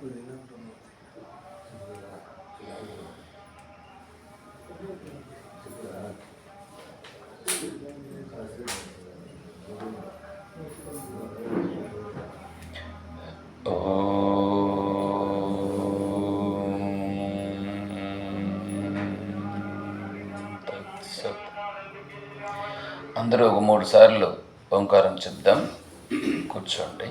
అందరూ ఒక 3 సార్లు ఓంకారం చెప్దాం. కూర్చోండి.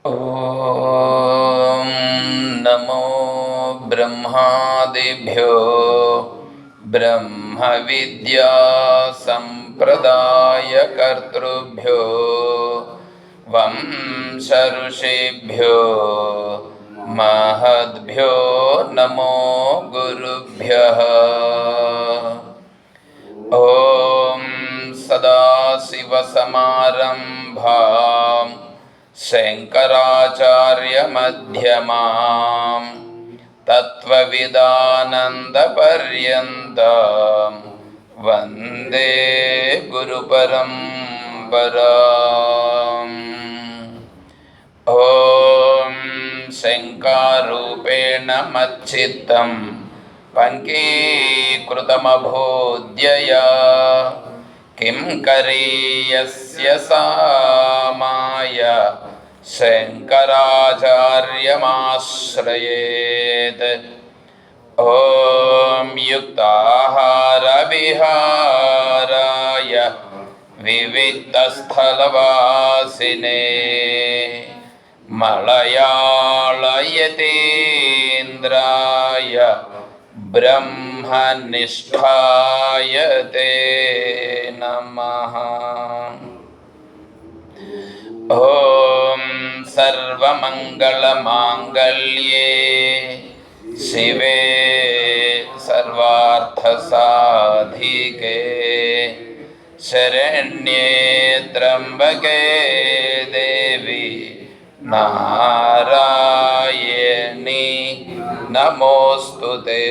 ఓం నమో బ్రహ్మాదిభ్యో బ్రహ్మ విద్యా సంప్రదాయకర్తృభ్యో వంశ ఋషిభ్యో మహద్భ్యో నమో గురుభ్యః. ఓం సదాశివసమారంభాం శంకరాచార్యమధ్యమాం తత్వవిదానందపర్యంతం వందే గురుపరంపరాం. ఓం శంకారూపేణ మచ్చిత్తం పంకీకృతమభూద్యయా కిం కరీయస్య సామాయ శంకరాచార్యమాశ్రయేత్. ఓం యుక్తాహార విహారాయ వివిక్తస్థలవాసినే మలయాళయతీంద్రాయ బ్రహ్మనిష్ఠాయ తే నమః. ఓం సర్వమంగళమాంగళ్యే శివే సర్వార్థసాధికే శరణ్యే త్ర్యంబకే దేవి నారాయణి నమోస్తుతే.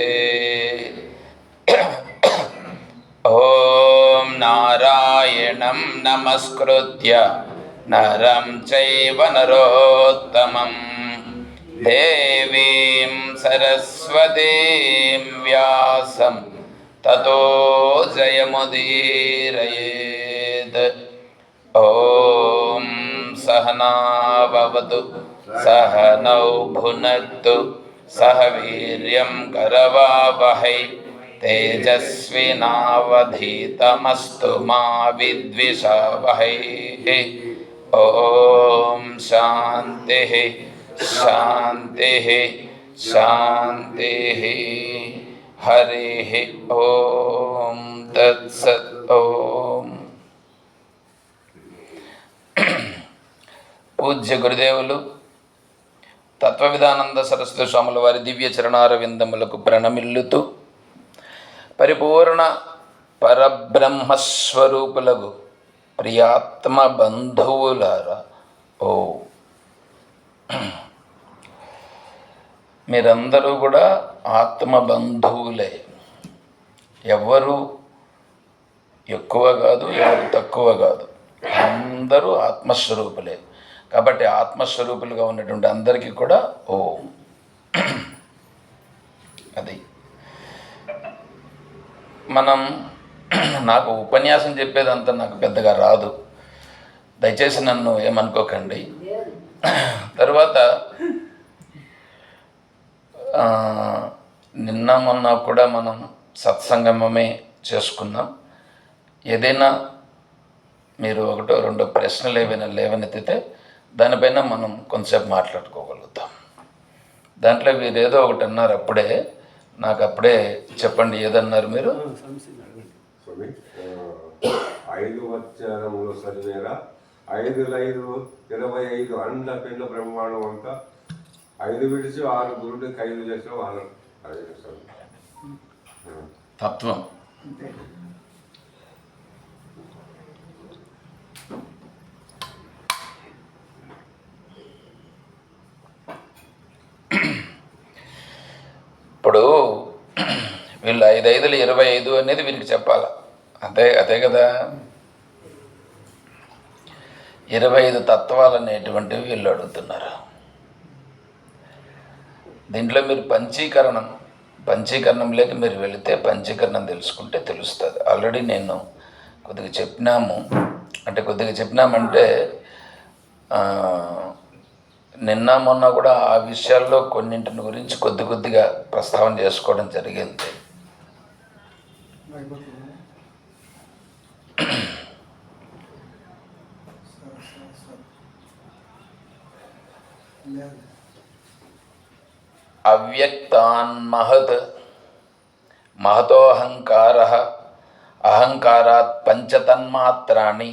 ఓం నారాయణం నమస్కృత్య నరం చైవ నరోత్తమం దేవీం సరస్వతీం వ్యాసం తతో జయముదీరయేత్. ఓం సహనా భవతు సహనౌ భునక్తు సహ వీర్యం కరవావహై తేజస్వినావధీతమస్తు మా విద్విషావహై. ఓం శాంతి శాంతి శాంతి. హరి ఓం తత్సత్. ఓం పూజ్య గురుదేవులు తత్వవిధానంద సరస్వతి స్వాముల వారి దివ్య చరణార విందములకు ప్రణమిల్లుతూ పరిపూర్ణ పరబ్రహ్మస్వరూపులకు ప్రియాత్మ బంధువులారా, ఓ మీరందరూ కూడా ఆత్మ బంధువులే. ఎవరు ఎక్కువ కాదు, ఎవరు తక్కువ కాదు, అందరూ ఆత్మస్వరూపులే. కాబట్టి ఆత్మస్వరూపులుగా ఉన్నటువంటి అందరికీ కూడా ఓం. అది మనం నాకు ఉపన్యాసం చెప్పేదంతా నాకు పెద్దగా రాదు, దయచేసి నన్ను ఏమనుకోకండి. తర్వాత నిన్న మొన్న కూడా మనం సత్సంగమే చేసుకున్నాం. ఏదైనా మీరు ఒకటో రెండో ప్రశ్నలు ఏవైనా లేవనెత్తితే దానిపైన మనం కొంచెంసేపు మాట్లాడుకోగలుగుతాం. దాంట్లో వీరేదో ఒకటి అన్నారు అప్పుడే, నాకు అప్పుడే చెప్పండి ఏదన్నారు మీరు? స్వామి 5 వచ్చరములు సరివేరా 5×5 25 అండ పిండ బ్రహ్మాండం అంతా 5 విడిచి 6 గురుడు 5 చేసిన వాళ్ళు తత్వం. ఇప్పుడు వీళ్ళు 5×5 25 అనేది వీరికి చెప్పాలి. అదే కదా 25 తత్వాలు అనేటువంటివి వీళ్ళు అడుగుతున్నారు. దీంట్లో మీరు పంచీకరణంలోకి మీరు వెళితే పంచీకరణం తెలుసుకుంటే తెలుస్తుంది. ఆల్రెడీ నేను కొద్దిగా చెప్పినామంటే నిన్న మొన్న కూడా ఆ విషయాల్లో కొన్నింటిని గురించి కొద్దిగా ప్రస్తావన చేసుకోవడం జరిగింది. అవ్యక్తాన్మహత్ మహతోహంకార అహంకారాత్ పంచతన్మాత్రాణి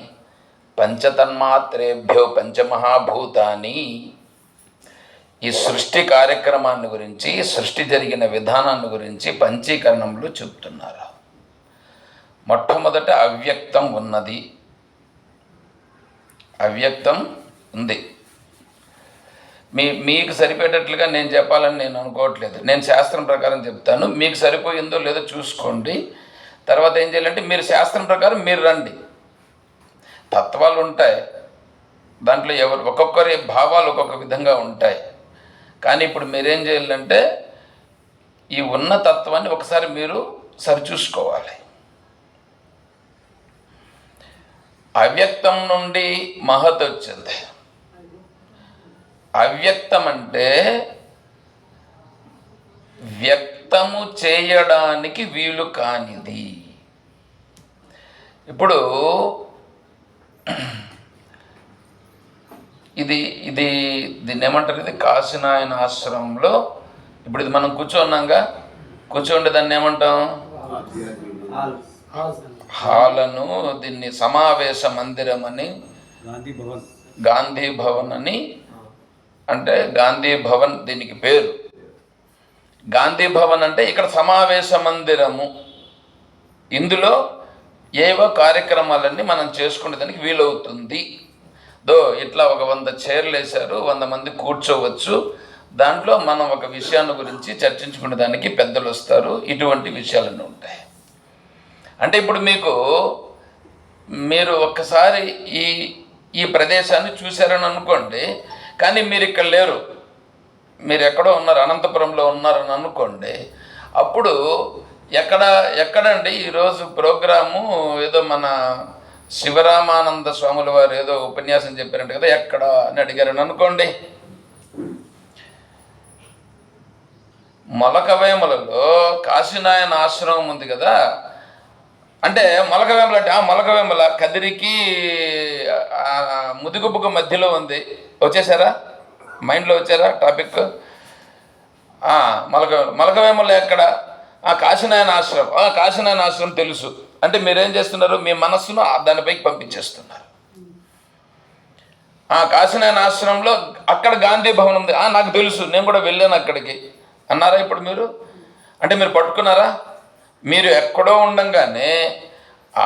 పంచతన్మాత్రేభ్యో పంచమహాభూతాని. ఈ సృష్టి కార్యక్రమాన్ని గురించి, సృష్టి జరిగిన విధానాన్ని గురించి పంచీకరణంలో చెప్తున్నారు. మొట్టమొదట అవ్యక్తం ఉన్నది, అవ్యక్తం ఉంది. మీకు సరిపోయేటట్లుగా నేను చెప్పాలని నేను అనుకోవట్లేదు. నేను శాస్త్రం ప్రకారం చెప్తాను, మీకు సరిపోయిందో లేదో చూసుకోండి. తర్వాత ఏం చేయాలంటే మీరు శాస్త్రం ప్రకారం మీరు రండి. తత్వాలు ఉంటాయి, దాంట్లో ఒక్కొక్కరి భావాలు ఒక్కొక్క విధంగా ఉంటాయి. కానీ ఇప్పుడు మీరేం చేయాలంటే ఈ ఉన్న తత్వాన్ని ఒకసారి మీరు సరిచూసుకోవాలి. అవ్యక్తం నుండి మహత్ వచ్చింది. అవ్యక్తం అంటే వ్యక్తము చేయడానికి వీలు కానిది. ఇప్పుడు దీన్ని ఏమంటారు? ఇది కాశీనాయన ఆశ్రమంలో ఇప్పుడు ఇది మనం కూర్చోండి దాన్ని ఏమంటాం? హాలను, దీన్ని సమావేశ మందిరం అని, గాంధీ భవన్ అని, అంటే గాంధీ భవన్ దీనికి పేరు. గాంధీ భవన్ అంటే ఇక్కడ సమావేశ మందిరము. ఇందులో ఏవో కార్యక్రమాలన్నీ మనం చేసుకునే దానికి వీలవుతుంది. ఇట్లా ఒక 100 చైర్లు వేశారు, 100 మంది కూర్చోవచ్చు. దాంట్లో మనం ఒక విషయాన్ని గురించి చర్చించుకునే దానికి పెద్దలు వస్తారు. ఇటువంటి విషయాలన్నీ ఉంటాయి. అంటే ఇప్పుడు మీరు ఒక్కసారి ఈ ప్రదేశాన్ని చూశారని అనుకోండి, కానీ మీరు ఇక్కడ లేరు, మీరు ఎక్కడో ఉన్నారు, అనంతపురంలో ఉన్నారని అనుకోండి. అప్పుడు ఎక్కడండి ఈరోజు ప్రోగ్రాము ఏదో మన శివరామానంద స్వాముల వారు ఏదో ఉపన్యాసం చెప్పారంట కదా, ఎక్కడ అని అడిగారని అనుకోండి. మొలకవేములలో కాశీనాయన ఆశ్రమం ఉంది కదా, అంటే మొలకవేముల అంటే మొలకవేముల కదిరికి ముదిగుబ్బకు మధ్యలో ఉంది. వచ్చేసారా? మైండ్లో వచ్చారా టాపిక్? మొలకవేముల ఎక్కడ? కాశీనాయన ఆశ్రమం. కాశీనాయన ఆశ్రమం తెలుసు అంటే మీరేం చేస్తున్నారు? మీ మనస్సును దానిపైకి పంపించేస్తున్నారు. కాశీనాయన ఆశ్రమంలో అక్కడ గాంధీ భవన్ ఉంది. నాకు తెలుసు, నేను కూడా వెళ్ళాను అక్కడికి అన్నారా ఇప్పుడు మీరు? అంటే మీరు పట్టుకున్నారా? మీరు ఎక్కడో ఉండంగానే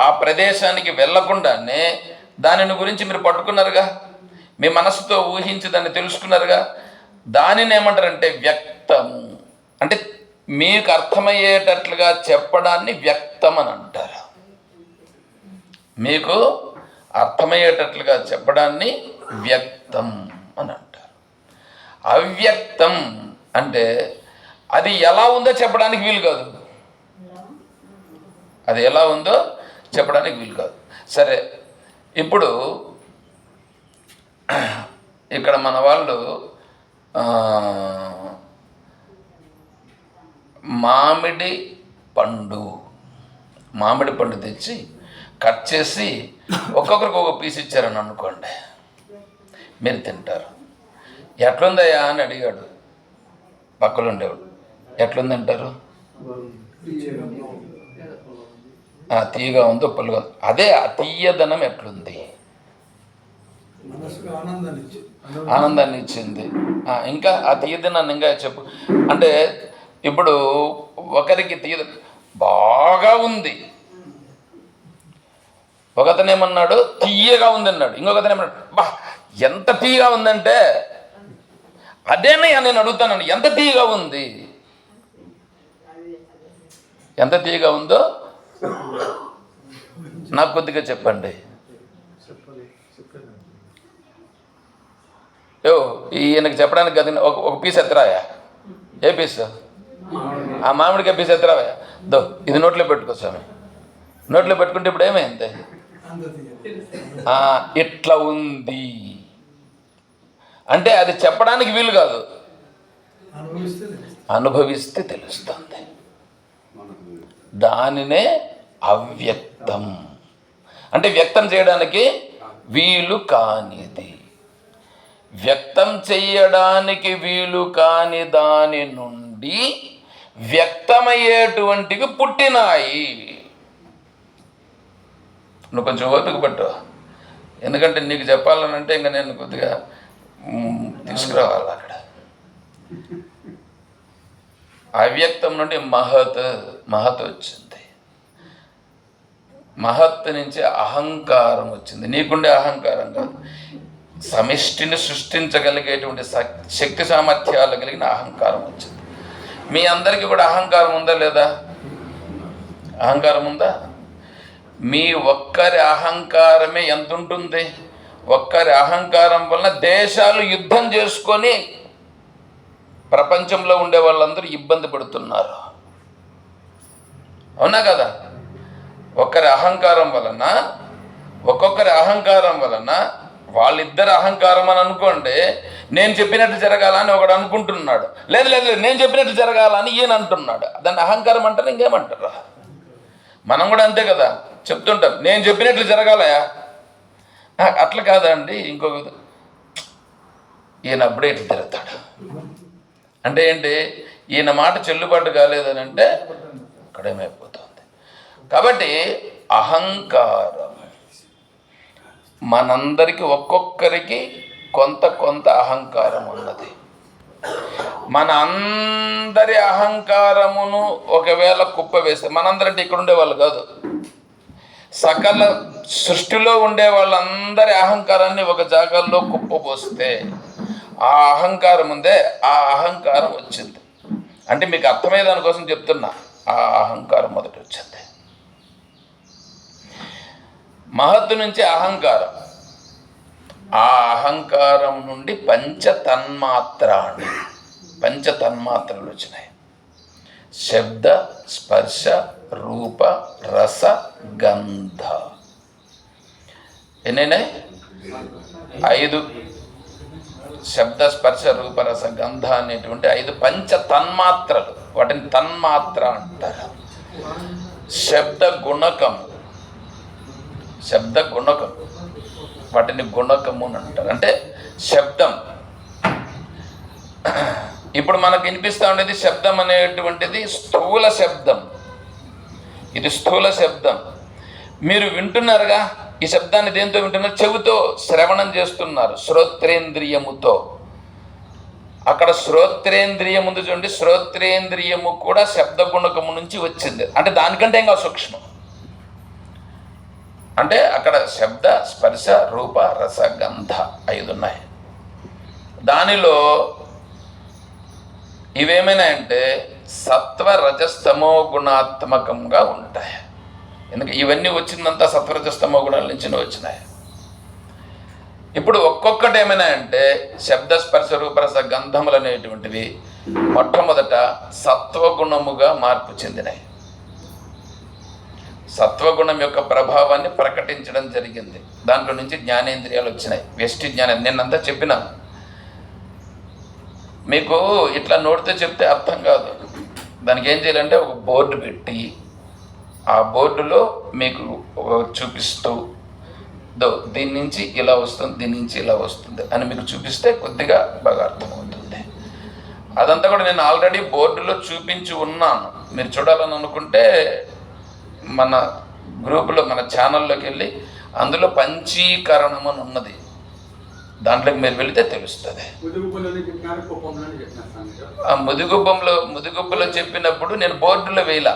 ఆ ప్రదేశానికి వెళ్ళకుండానే దానిని గురించి మీరు పట్టుకున్నారుగా, మీ మనసుతో ఊహించి దాన్ని తెలుసుకున్నారుగా. దానిని ఏమంటారంటే వ్యక్తము. అంటే మీకు అర్థమయ్యేటట్లుగా చెప్పడాన్ని వ్యక్తం అని అంటారు. మీకు అర్థమయ్యేటట్లుగా చెప్పడాన్ని వ్యక్తం అని అంటారు. అవ్యక్తం అంటే అది ఎలా ఉందో చెప్పడానికి వీలు కాదు. అది ఎలా ఉందో చెప్పడానికి వీలు కాదు. సరే, ఇప్పుడు ఇక్కడ మన వాళ్ళు మామిడి పండు తెచ్చి కట్ చేసి ఒక్కొక్కరికి ఒక పీస్ ఇచ్చారని అనుకోండి, మీరు తింటారు. ఎట్లుందయ్యా అని అడిగాడు పక్కలో ఉండేవాడు. ఎట్లుందంటారు? తీయగా ఉందో పుల్లగా ఉందో. అదే ఆ తీయదనం ఎట్లుంది? ఆనందాన్ని ఇచ్చింది. ఇంకా ఆ తీయదనాన్ని ఇంకా చెప్పు. అంటే ఇప్పుడు ఒకరికి బాగా ఉంది, ఒకతను ఏమన్నాడు తీయగా ఉంది అన్నాడు, ఇంకొకతను ఏమన్నాడు బా ఎంత తీయగా ఉందంటే, అదేనయ్యా నేను అడుగుతానండి, ఎంత తీయగా ఉంది? ఎంత తీయగా ఉందో నాకు కొద్దిగా చెప్పండి. ఈయనకి చెప్పడానికి కదా ఒక పీస్ ఎత్తరాయా? ఏ పీస్? ఆ మామిడికాయ పీస్ ఎత్తరావా? ఇది నోట్లో పెట్టుకో స్వామి. నోట్లో పెట్టుకుంటే ఇప్పుడు ఏమైంది? ఇట్లా ఉంది అంటే అది చెప్పడానికి వీలు కాదు, అనుభవిస్తే తెలుస్తుంది. దానినే అవ్యక్తం అంటే వ్యక్తం చేయడానికి వీలు కానిది. వ్యక్తం చెయ్యడానికి వీలు కాని దాని నుండి వ్యక్తమయ్యేటువంటివి పుట్టినాయి. నువ్వు కొంచెం ఓపిక పట్టు, ఎందుకంటే నీకు చెప్పాలనంటే ఇంకా నేను కొద్దిగా తీసుకురావాలి. అక్కడ అవ్యక్తం నుండి మహత్ వచ్చింది, మహత్ నుంచి అహంకారం వచ్చింది. నీకుండే అహంకారం కాదు, సమిష్టిని సృష్టించగలిగేటువంటి శక్తి సామర్థ్యాలు కలిగిన అహంకారం వచ్చింది. మీ అందరికీ కూడా అహంకారం ఉందా లేదా? అహంకారం ఉందా? మీ ఒక్కరి అహంకారమే ఎంత ఉంటుంది? ఒక్కరి అహంకారం వలన దేశాలు యుద్ధం చేసుకొని ప్రపంచంలో ఉండే వాళ్ళందరూ ఇబ్బంది పడుతున్నారు. అవునా కదా? ఒక్కరి అహంకారం వలన, ఒక్కొక్కరి అహంకారం వలన, వాళ్ళిద్దరు అహంకారం అని అనుకోండి, నేను చెప్పినట్టు జరగాలని ఒకడు అనుకుంటున్నాడు, లేదు లేదు నేను చెప్పినట్టు జరగాలని ఈయన అంటున్నాడు. దాన్ని అహంకారం అంటారు, ఇంకేమంటారా? మనం కూడా అంతే కదా, చెప్తుంటాం నేను చెప్పినట్లు జరగాలయా, అట్లా కాదండి ఇంకో ఈయన అప్పుడే ఇట్లా తిరుగుతాడు అంటే ఏంటి? ఈయన మాట చెల్లుబాటు కాలేదని అంటే అక్కడేమైపోతుంది. కాబట్టి అహంకారం మనందరికీ ఒక్కొక్కరికి కొంత అహంకారం ఉన్నది. మన అందరి అహంకారమును ఒకవేళ కుప్ప వేస్తే, మనందరంటే ఇక్కడ ఉండేవాళ్ళు కాదు, సకల సృష్టిలో ఉండే వాళ్ళందరి అహంకారాన్ని ఒక జాగాల్లో కుప్పపోస్తే ఆ అహంకారం ఉందే, ఆ అహంకారం వచ్చింది. అంటే మీకు అర్థమయ్యే దానికోసం చెప్తున్నా, ఆ అహంకారం మొదట వచ్చింది. మహత్తు నుంచి అహంకారం, ఆ అహంకారం నుండి పంచతన్మాత్రలు వచ్చినాయి. శబ్ద, స్పర్శ, రూప, రస, గంధ. ఎన్నైనాయి? 5. శబ్ద, స్పర్శ, రూప, రస, గంధ అనేటువంటి 5 పంచతన్మాత్రలు. వాటిని తన్మాత్ర అంటారు. శబ్ద గుణకం వాటిని గుణకము అని అంటారు. అంటే శబ్దం, ఇప్పుడు మనకు వినిపిస్తూ ఉండేది శబ్దం అనేటువంటిది స్థూల శబ్దం. ఇది స్థూల శబ్దం. మీరు వింటున్నారుగా, ఈ శబ్దాన్ని దేంతో వింటున్నారు? చెవితో శ్రవణం చేస్తున్నారు, శ్రోత్రేంద్రియముతో. అక్కడ శ్రోత్రేంద్రియం ఉంది చూడండి, శ్రోత్రేంద్రియము కూడా శబ్ద గుణకము నుంచి వచ్చింది. అంటే దానికంటే ఇంకా సూక్ష్మం. అంటే అక్కడ శబ్ద, స్పర్శ, రూప, రస, గంధ 5 ఉన్నాయి. దానిలో ఇవేమైనాయంటే సత్వ, రజస్తమో గుణాత్మకంగా ఉంటాయి. ఎందుకంటే ఇవన్నీ వచ్చిందంతా సత్వరజస్తమో గుణాల నుంచి వచ్చినాయి. ఇప్పుడు ఒక్కొక్కటి ఏమైనాయంటే శబ్ద, స్పర్శ, రూపరస, గంధములు అనేటువంటివి మొట్టమొదట సత్వగుణముగా మార్పు చెందినాయి. సత్వగుణం యొక్క ప్రభావాన్ని ప్రకటించడం జరిగింది. దాంట్లో నుంచి జ్ఞానేంద్రియాలు వచ్చినాయి, వ్యష్టి జ్ఞానం. నిన్నంతా చెప్పినాను మీకు. ఇట్లా నోటితో చెప్తే అర్థం కాదు. దానికి ఏం చేయాలంటే ఒక బోర్డు పెట్టి ఆ బోర్డులో మీకు చూపిస్తూ దీని నుంచి ఇలా వస్తుంది, దీని నుంచి ఇలా వస్తుంది అని మీకు చూపిస్తే కొద్దిగా బాగా అర్థమవుతుంది. అదంతా కూడా నేను ఆల్రెడీ బోర్డులో చూపించి ఉన్నాను. మీరు చూడాలని అనుకుంటే మన గ్రూపులో మన ఛానల్లోకి వెళ్ళి అందులో పంచీకరణం అని ఉన్నది, దాంట్లోకి మీరు వెళితే తెలుస్తుంది. ఆ ముదిగుబ్బలో చెప్పినప్పుడు నేను బోర్డులో వేయలా,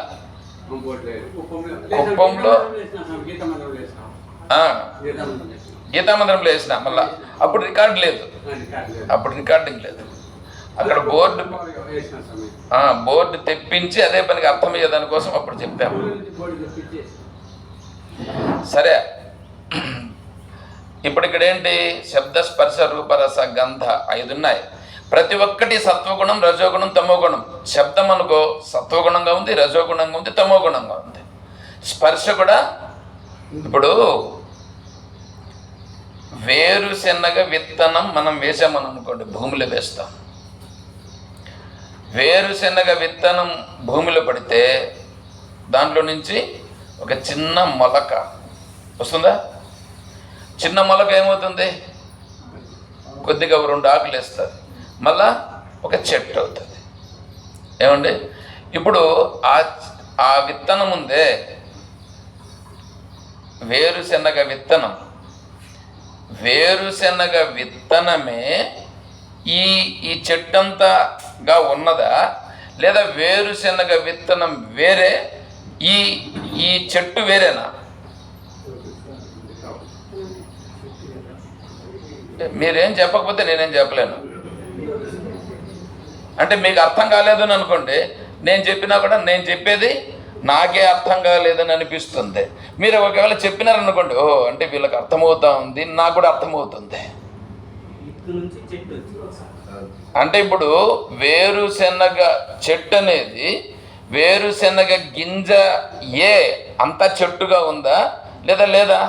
కుప్పంలో గీతామందిరంలో వేసిన. మళ్ళా అప్పుడు రికార్డు లేదు, అప్పుడు రికార్డింగ్ లేదు. అక్కడ బోర్డు తెప్పించి అదే పనికి అర్థమయ్యే దానికోసం అప్పుడు చెప్పాము. సరే, ఇప్పుడు ఇక్కడ ఏంటి? శబ్ద స్పర్శ రూపరస గంధ 5 ఉన్నాయి. ప్రతి ఒక్కటి సత్వగుణం, రజోగుణం, తమోగుణం. శబ్దం అనుకో సత్వగుణంగా ఉంది, రజోగుణంగా ఉంది, తమోగుణంగా ఉంది. స్పర్శ కూడా ఇప్పుడు వేరుశెనగ విత్తనం మనం వేసామని అనుకోండి, భూమిలో వేస్తాం. వేరుశెనగ విత్తనం భూమిలో పడితే దాంట్లో నుంచి ఒక చిన్న మొలక వస్తుందా? చిన్న మొలక ఏమవుతుంది? కొద్దిగా 2 ఆకులు వేస్తుంది, మళ్ళా ఒక చెట్టు అవుతుంది. ఏమండి? ఇప్పుడు ఆ విత్తనం ఉందే, వేరుశెనగ విత్తనం, వేరుశెనగ విత్తనమే ఈ చెట్టంతాగా ఉన్నదా, లేదా వేరుశెనగ విత్తనం వేరే, ఈ చెట్టు వేరేనా? మీరేం చెప్పకపోతే నేనేం చెప్పలేను. అంటే మీకు అర్థం కాలేదని అనుకోండి, నేను చెప్పినా కూడా నేను చెప్పేది నాకే అర్థం కాలేదని అనిపిస్తుంది. మీరు ఒకవేళ చెప్పినారనుకోండి, ఓ అంటే వీళ్ళకి అర్థమవుతా ఉంది, నాకు కూడా అర్థమవుతుంది. అంటే ఇప్పుడు వేరుశెనగ చెట్టు అనేది వేరుశెనగ గింజ అంత చెట్టుగా ఉందా, లేదా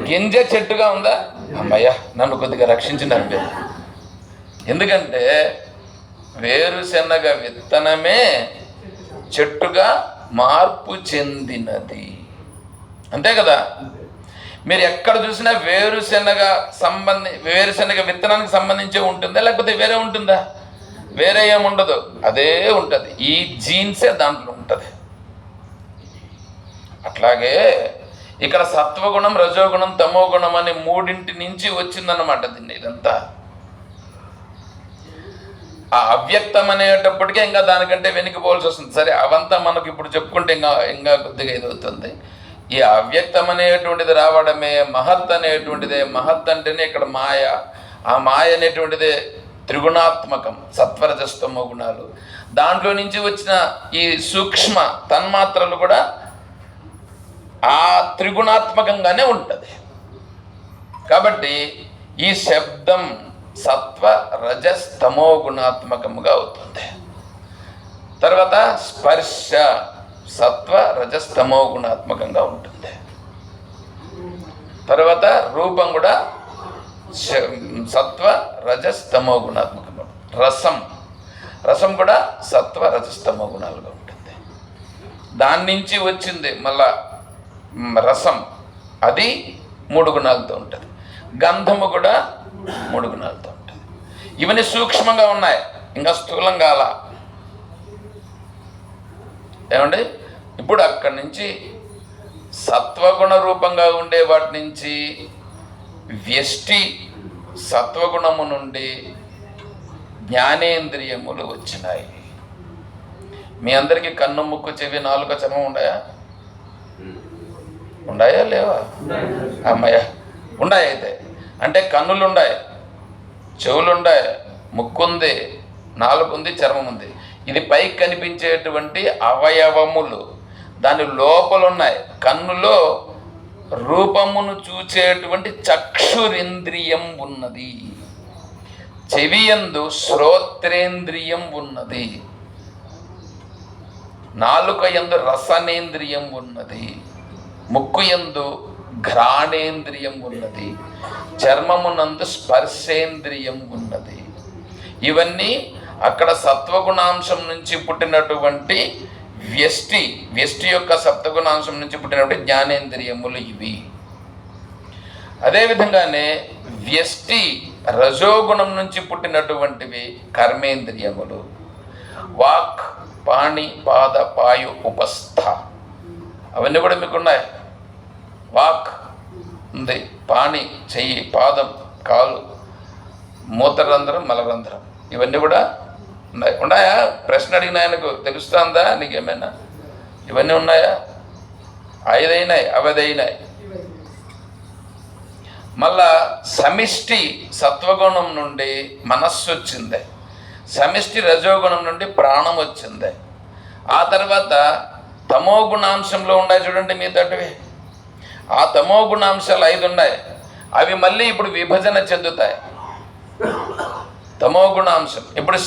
గింజ చెట్టుగా ఉందా? అమ్మయ్య, నన్ను కొద్దిగా రక్షించినారు మీరు. ఎందుకంటే వేరుశెనగ విత్తనమే చెట్టుగా మార్పు చెందినది, అంతే కదా? మీరు ఎక్కడ చూసినా వేరుశెనగ విత్తనానికి సంబంధించి ఉంటుందా, లేకపోతే వేరే ఉంటుందా? వేరే ఏముండదు, అదే ఉంటుంది. ఈ జీన్సే దాంట్లో ఉంటుంది. అట్లాగే ఇక్కడ సత్వగుణం, రజోగుణం, తమోగుణం అనే 3 నుంచి వచ్చిందన్నమాట దీన్ని. ఇదంతా ఆ అవ్యక్తం అనేటప్పటికే ఇంకా దానికంటే వెనుకపోవాల్సి వస్తుంది. సరే, అవంతా మనకు ఇప్పుడు చెప్పుకుంటే ఇంకా కొద్దిగా ఇదవుతుంది. ఈ అవ్యక్తం అనేటువంటిది రావడమే మహత్ అనేటువంటిదే. మహత్ అంటేనే ఇక్కడ మాయ. ఆ మాయ అనేటువంటిదే త్రిగుణాత్మకం, సత్వరజస్తమో గుణాలు. దాంట్లో నుంచి వచ్చిన ఈ సూక్ష్మ తన్మాత్రలు కూడా ఆ త్రిగుణాత్మకంగానే ఉంటుంది. కాబట్టి ఈ శబ్దం సత్వ రజస్తమో గుణాత్మకముగా అవుతుంది. తర్వాత స్పర్శ సత్వ రజస్తమో గుణాత్మకంగా ఉంటుంది. తర్వాత రూపం కూడా సత్వ రజస్తమో గుణాత్మకంగా. రసం కూడా సత్వ రజస్తమో గుణాలుగా ఉంటుంది. దాని నుంచి వచ్చింది మళ్ళా రసం, అది 3 గుణాలతో ఉంటుంది. గంధము కూడా 3 గుణాలతో ఉంటుంది. ఇవన్నీ సూక్ష్మంగా ఉన్నాయి, ఇంకా స్థూలంగా అలా. ఏమండి? ఇప్పుడు అక్కడి నుంచి సత్వగుణ రూపంగా ఉండే వాటి నుంచి వ్యష్టి సత్వగుణము నుండి జ్ఞానేంద్రియములు వచ్చినాయి. మీ అందరికీ కన్ను, ముక్కు, చెవి, నాలుక, చర్మం ఉన్నాయా లేవా? అమ్మయ్య, ఉన్నాయి. అయితే అంటే కన్నులు ఉన్నాయి, చెవులు ఉన్నాయి, ముక్కు ఉంది, నాలుగు ఉంది, చర్మం ఉంది. ఇది పైకి కనిపించేటువంటి అవయవములు. దాని లోపల ఉన్నాయి. కన్నులో రూపమును చూచేటువంటి చక్షురింద్రియం ఉన్నది. చెవియందు శ్రోత్రేంద్రియం ఉన్నది. నాలుక యందు రసనేంద్రియం ఉన్నది. ముక్కు యందు ఘ్రాణేంద్రియం ఉన్నది. చర్మమునందు స్పర్శేంద్రియం ఉన్నది. ఇవన్నీ అక్కడ సత్వగుణాంశం నుంచి పుట్టినటువంటి వ్యష్టి యొక్క సప్తగుణాంశం నుంచి పుట్టినటువంటి జ్ఞానేంద్రియములు ఇవి. అదేవిధంగానే వ్యష్టి రజోగుణం నుంచి పుట్టినటువంటివి కర్మేంద్రియములు. వాక్, పాణి, పాద, పాయు, ఉపస్థ అవన్నీ కూడా మీకున్నాయి. వాక్ ఉంది, పాణి చెయ్యి, పాదం కాలు, మూత్రరంధ్రం, మలరంధ్రం ఇవన్నీ కూడా ఉన్నాయా? ప్రశ్న అడిగిన ఆయనకు తెలుస్తుందా నీకేమైనా? ఇవన్నీ ఉన్నాయా? 5 అయినాయి, అవదైనాయి. మళ్ళా సమిష్టి సత్వగుణం నుండి మనస్సు వచ్చింది, సమిష్టి రజోగుణం నుండి ప్రాణం వచ్చింది. ఆ తర్వాత తమో గుణాంశంలో ఉన్నాయి చూడండి మీతోటివి. ఆ తమో గుణాంశాలు 5 ఉన్నాయి. అవి మళ్ళీ ఇప్పుడు విభజన చెందుతాయి. తమో గుణాంశం ఇప్పుడు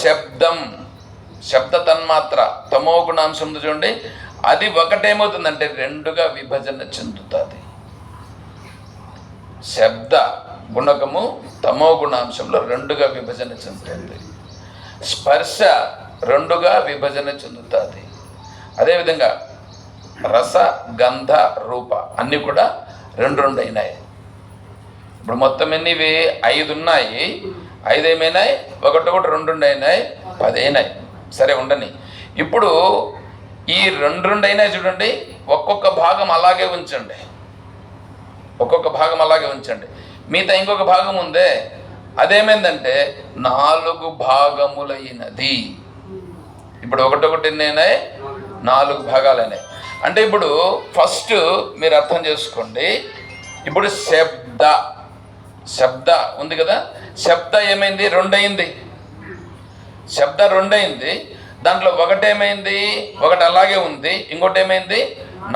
శబ్ద తన్మాత్ర తమో గుణాంశం చూడండి, అది ఒకటేమవుతుందంటే 2గా విభజన చెందుతుంది. శబ్ద గుణకము తమో గుణాంశంలో 2గా విభజన చెందుతుంది. స్పర్శ 2గా విభజన చెందుతుంది. అదేవిధంగా రస, గంధ, రూప అన్నీ కూడా 2 అయినాయి. ఇప్పుడు మొత్తం ఎన్నివి 5 ఉన్నాయి. 5 ఏమైనాయి? 1 2 అయినాయి, 10 అయినాయి. సరే ఉండని. ఇప్పుడు ఈ 2 అయినాయి చూడండి, ఒక్కొక్క భాగం అలాగే ఉంచండి, ఒక్కొక్క భాగం అలాగే ఉంచండి. మిగతా ఇంకొక భాగం ఉందే, అదేమైందంటే 4 భాగములైనది. ఇప్పుడు 1 ఎన్నైనాయి? 4 భాగాలైనాయి. అంటే ఇప్పుడు ఫస్ట్ మీరు అర్థం చేసుకోండి. ఇప్పుడు శబ్ద ఉంది కదా, శబ్ద ఏమైంది? 2 అయింది. శబ్ద 2 అయింది. దాంట్లో 1 ఏమైంది? 1 అలాగే ఉంది. ఇంకోటి ఏమైంది?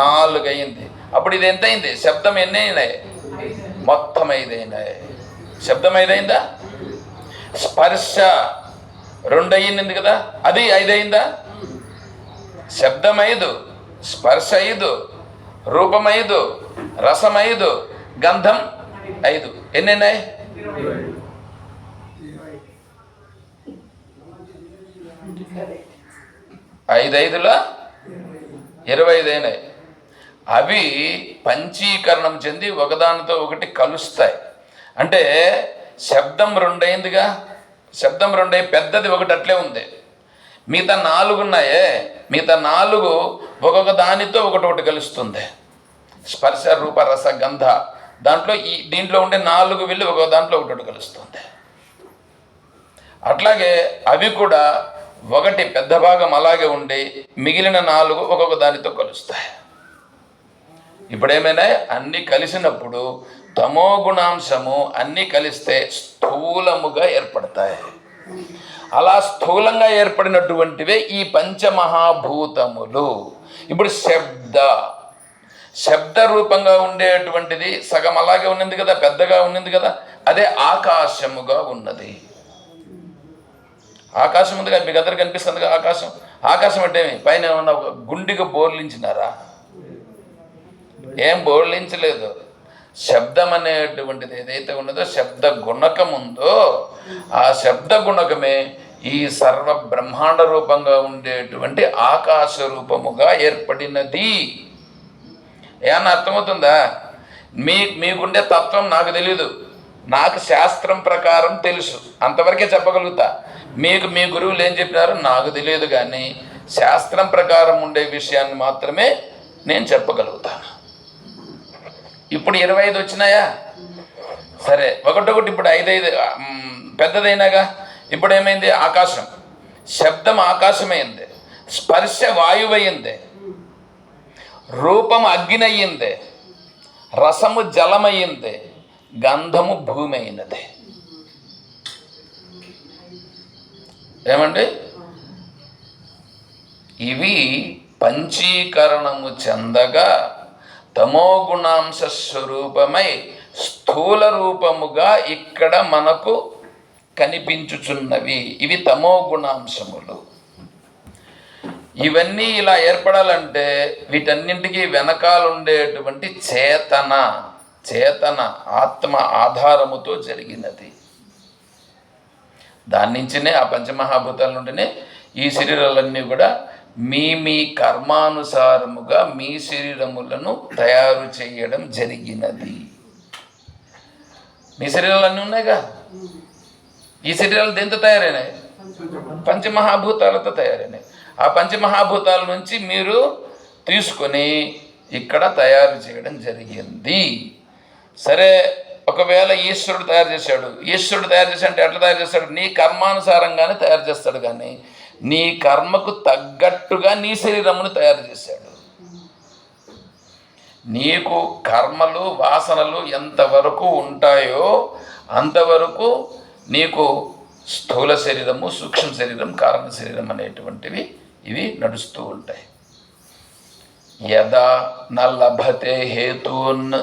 4 అయింది. అప్పుడు ఇది ఎంత అయింది? శబ్దం ఎన్ని అయినాయి? మొత్తం 5 అయినాయి. శబ్దం 5 అయిందా? స్పర్శ 2 అయ్యింది కదా, అది 5 అయిందా? శబ్దం 5, స్పర్శ 5, రూపం 5, రసం 5, గంధం 5. ఎన్ని అయినాయి? 5 5ల 25 అయినాయి. అవి పంచీకరణం చెంది ఒకదానితో ఒకటి కలుస్తాయి. అంటే శబ్దం 2 అయిందిగా, శబ్దం 2 అయి పెద్దది 1 అట్లే ఉంది. మిగతా 4 ఉన్నాయే, మిగతా 4 ఒక్కొక్క దానితో ఒకటి కలుస్తుంది. స్పర్శ, రూప, రస, గంధ దాంట్లో దీంట్లో ఉండే 4 వెళ్ళి ఒక్కొక్క దాంట్లో ఒకటి కలుస్తుంది. అట్లాగే అవి కూడా 1 పెద్ద భాగం అలాగే ఉండి మిగిలిన 4 ఒక్కొక్క దానితో కలుస్తాయి. ఇప్పుడేమైనా అన్నీ కలిసినప్పుడు తమో గుణాంశము అన్నీ కలిస్తే స్థూలముగా ఏర్పడతాయి. అలా స్థూలంగా ఏర్పడినటువంటివే ఈ పంచమహాభూతములు. ఇప్పుడు శబ్ద రూపంగా ఉండేటువంటిది సగం అలాగే ఉన్నది కదా, పెద్దగా ఉన్నది కదా, అదే ఆకాశముగా ఉన్నది. ఆకాశం ఉంది కదా, మీకు అందరికి కనిపిస్తుంది కదా ఆకాశం. ఆకాశం అంటే పైన ఏమన్నా ఒక గుండిగా బోర్లించినారా? ఏం బోర్లించలేదు. శబ్దం అనేటువంటిది ఏదైతే ఉన్నదో, శబ్ద గుణకం ఉందో, ఆ శబ్ద గుణకమే ఈ సర్వ బ్రహ్మాండ రూపంగా ఉండేటువంటి ఆకాశ రూపముగా ఏర్పడినది. ఏమన్నా అర్థమవుతుందా? మీకుండే తత్వం నాకు తెలీదు, నాకు శాస్త్రం ప్రకారం తెలుసు, అంతవరకే చెప్పగలుగుతా. మీకు మీ గురువులు ఏం చెప్పినారో నాకు తెలియదు, కానీ శాస్త్రం ప్రకారం ఉండే విషయాన్ని మాత్రమే నేను చెప్పగలుగుతాను. ఇప్పుడు 25 వచ్చినాయా? సరే, ఒకటొకటి ఇప్పుడు 5 5 పెద్దదైనాగా. ఇప్పుడు ఏమైంది? ఆకాశం. శబ్దం ఆకాశమైంది, స్పర్శ వాయువయింది, రూపం అగ్నియ్యింది, రసము జలమయ్యింది, గంధము భూమి అయినది. ఏమండి? ఇవి పంచీకరణము చెందగా తమోగుణాంశ స్వరూపమై స్థూల రూపముగా ఇక్కడ మనకు కనిపించుచున్నవి. ఇవి తమోగుణాంశములు. ఇవన్నీ ఇలా ఏర్పడాలంటే వీటన్నింటికి వెనకాలుండేటువంటి చేతన ఆత్మ ఆధారముతో జరిగినది. దాని నుంచినే, ఆ పంచమహాభూతాల నుండినే ఈ శరీరాలన్నీ కూడా మీ కర్మానుసారముగా మీ శరీరములను తయారు చేయడం జరిగినది. మీ శరీరాలు అన్నీ ఉన్నాయిగా, ఈ శరీరాలు దేంతో తయారైనాయి? పంచమహాభూతాలతో తయారైనాయి. ఆ పంచమహాభూతాల నుంచి మీరు తీసుకొని ఇక్కడ తయారు చేయడం జరిగింది. సరే, ఒకవేళ ఈశ్వరుడు తయారు చేశాడు అంటే ఎట్లా తయారు చేస్తాడు? నీ కర్మానుసారంగానే తయారు చేస్తాడు, కానీ నీ కర్మకు తగ్గట్టుగా నీ శరీరమును తయారు చేశాడు. నీకు కర్మలు వాసనలు ఎంతవరకు ఉంటాయో అంతవరకు నీకు స్థూల శరీరము, సూక్ష్మ శరీరం, కారణ శరీరం అనేటువంటివి ఇవి నడుస్తూ ఉంటాయి. యదా న లభతే హేతూన్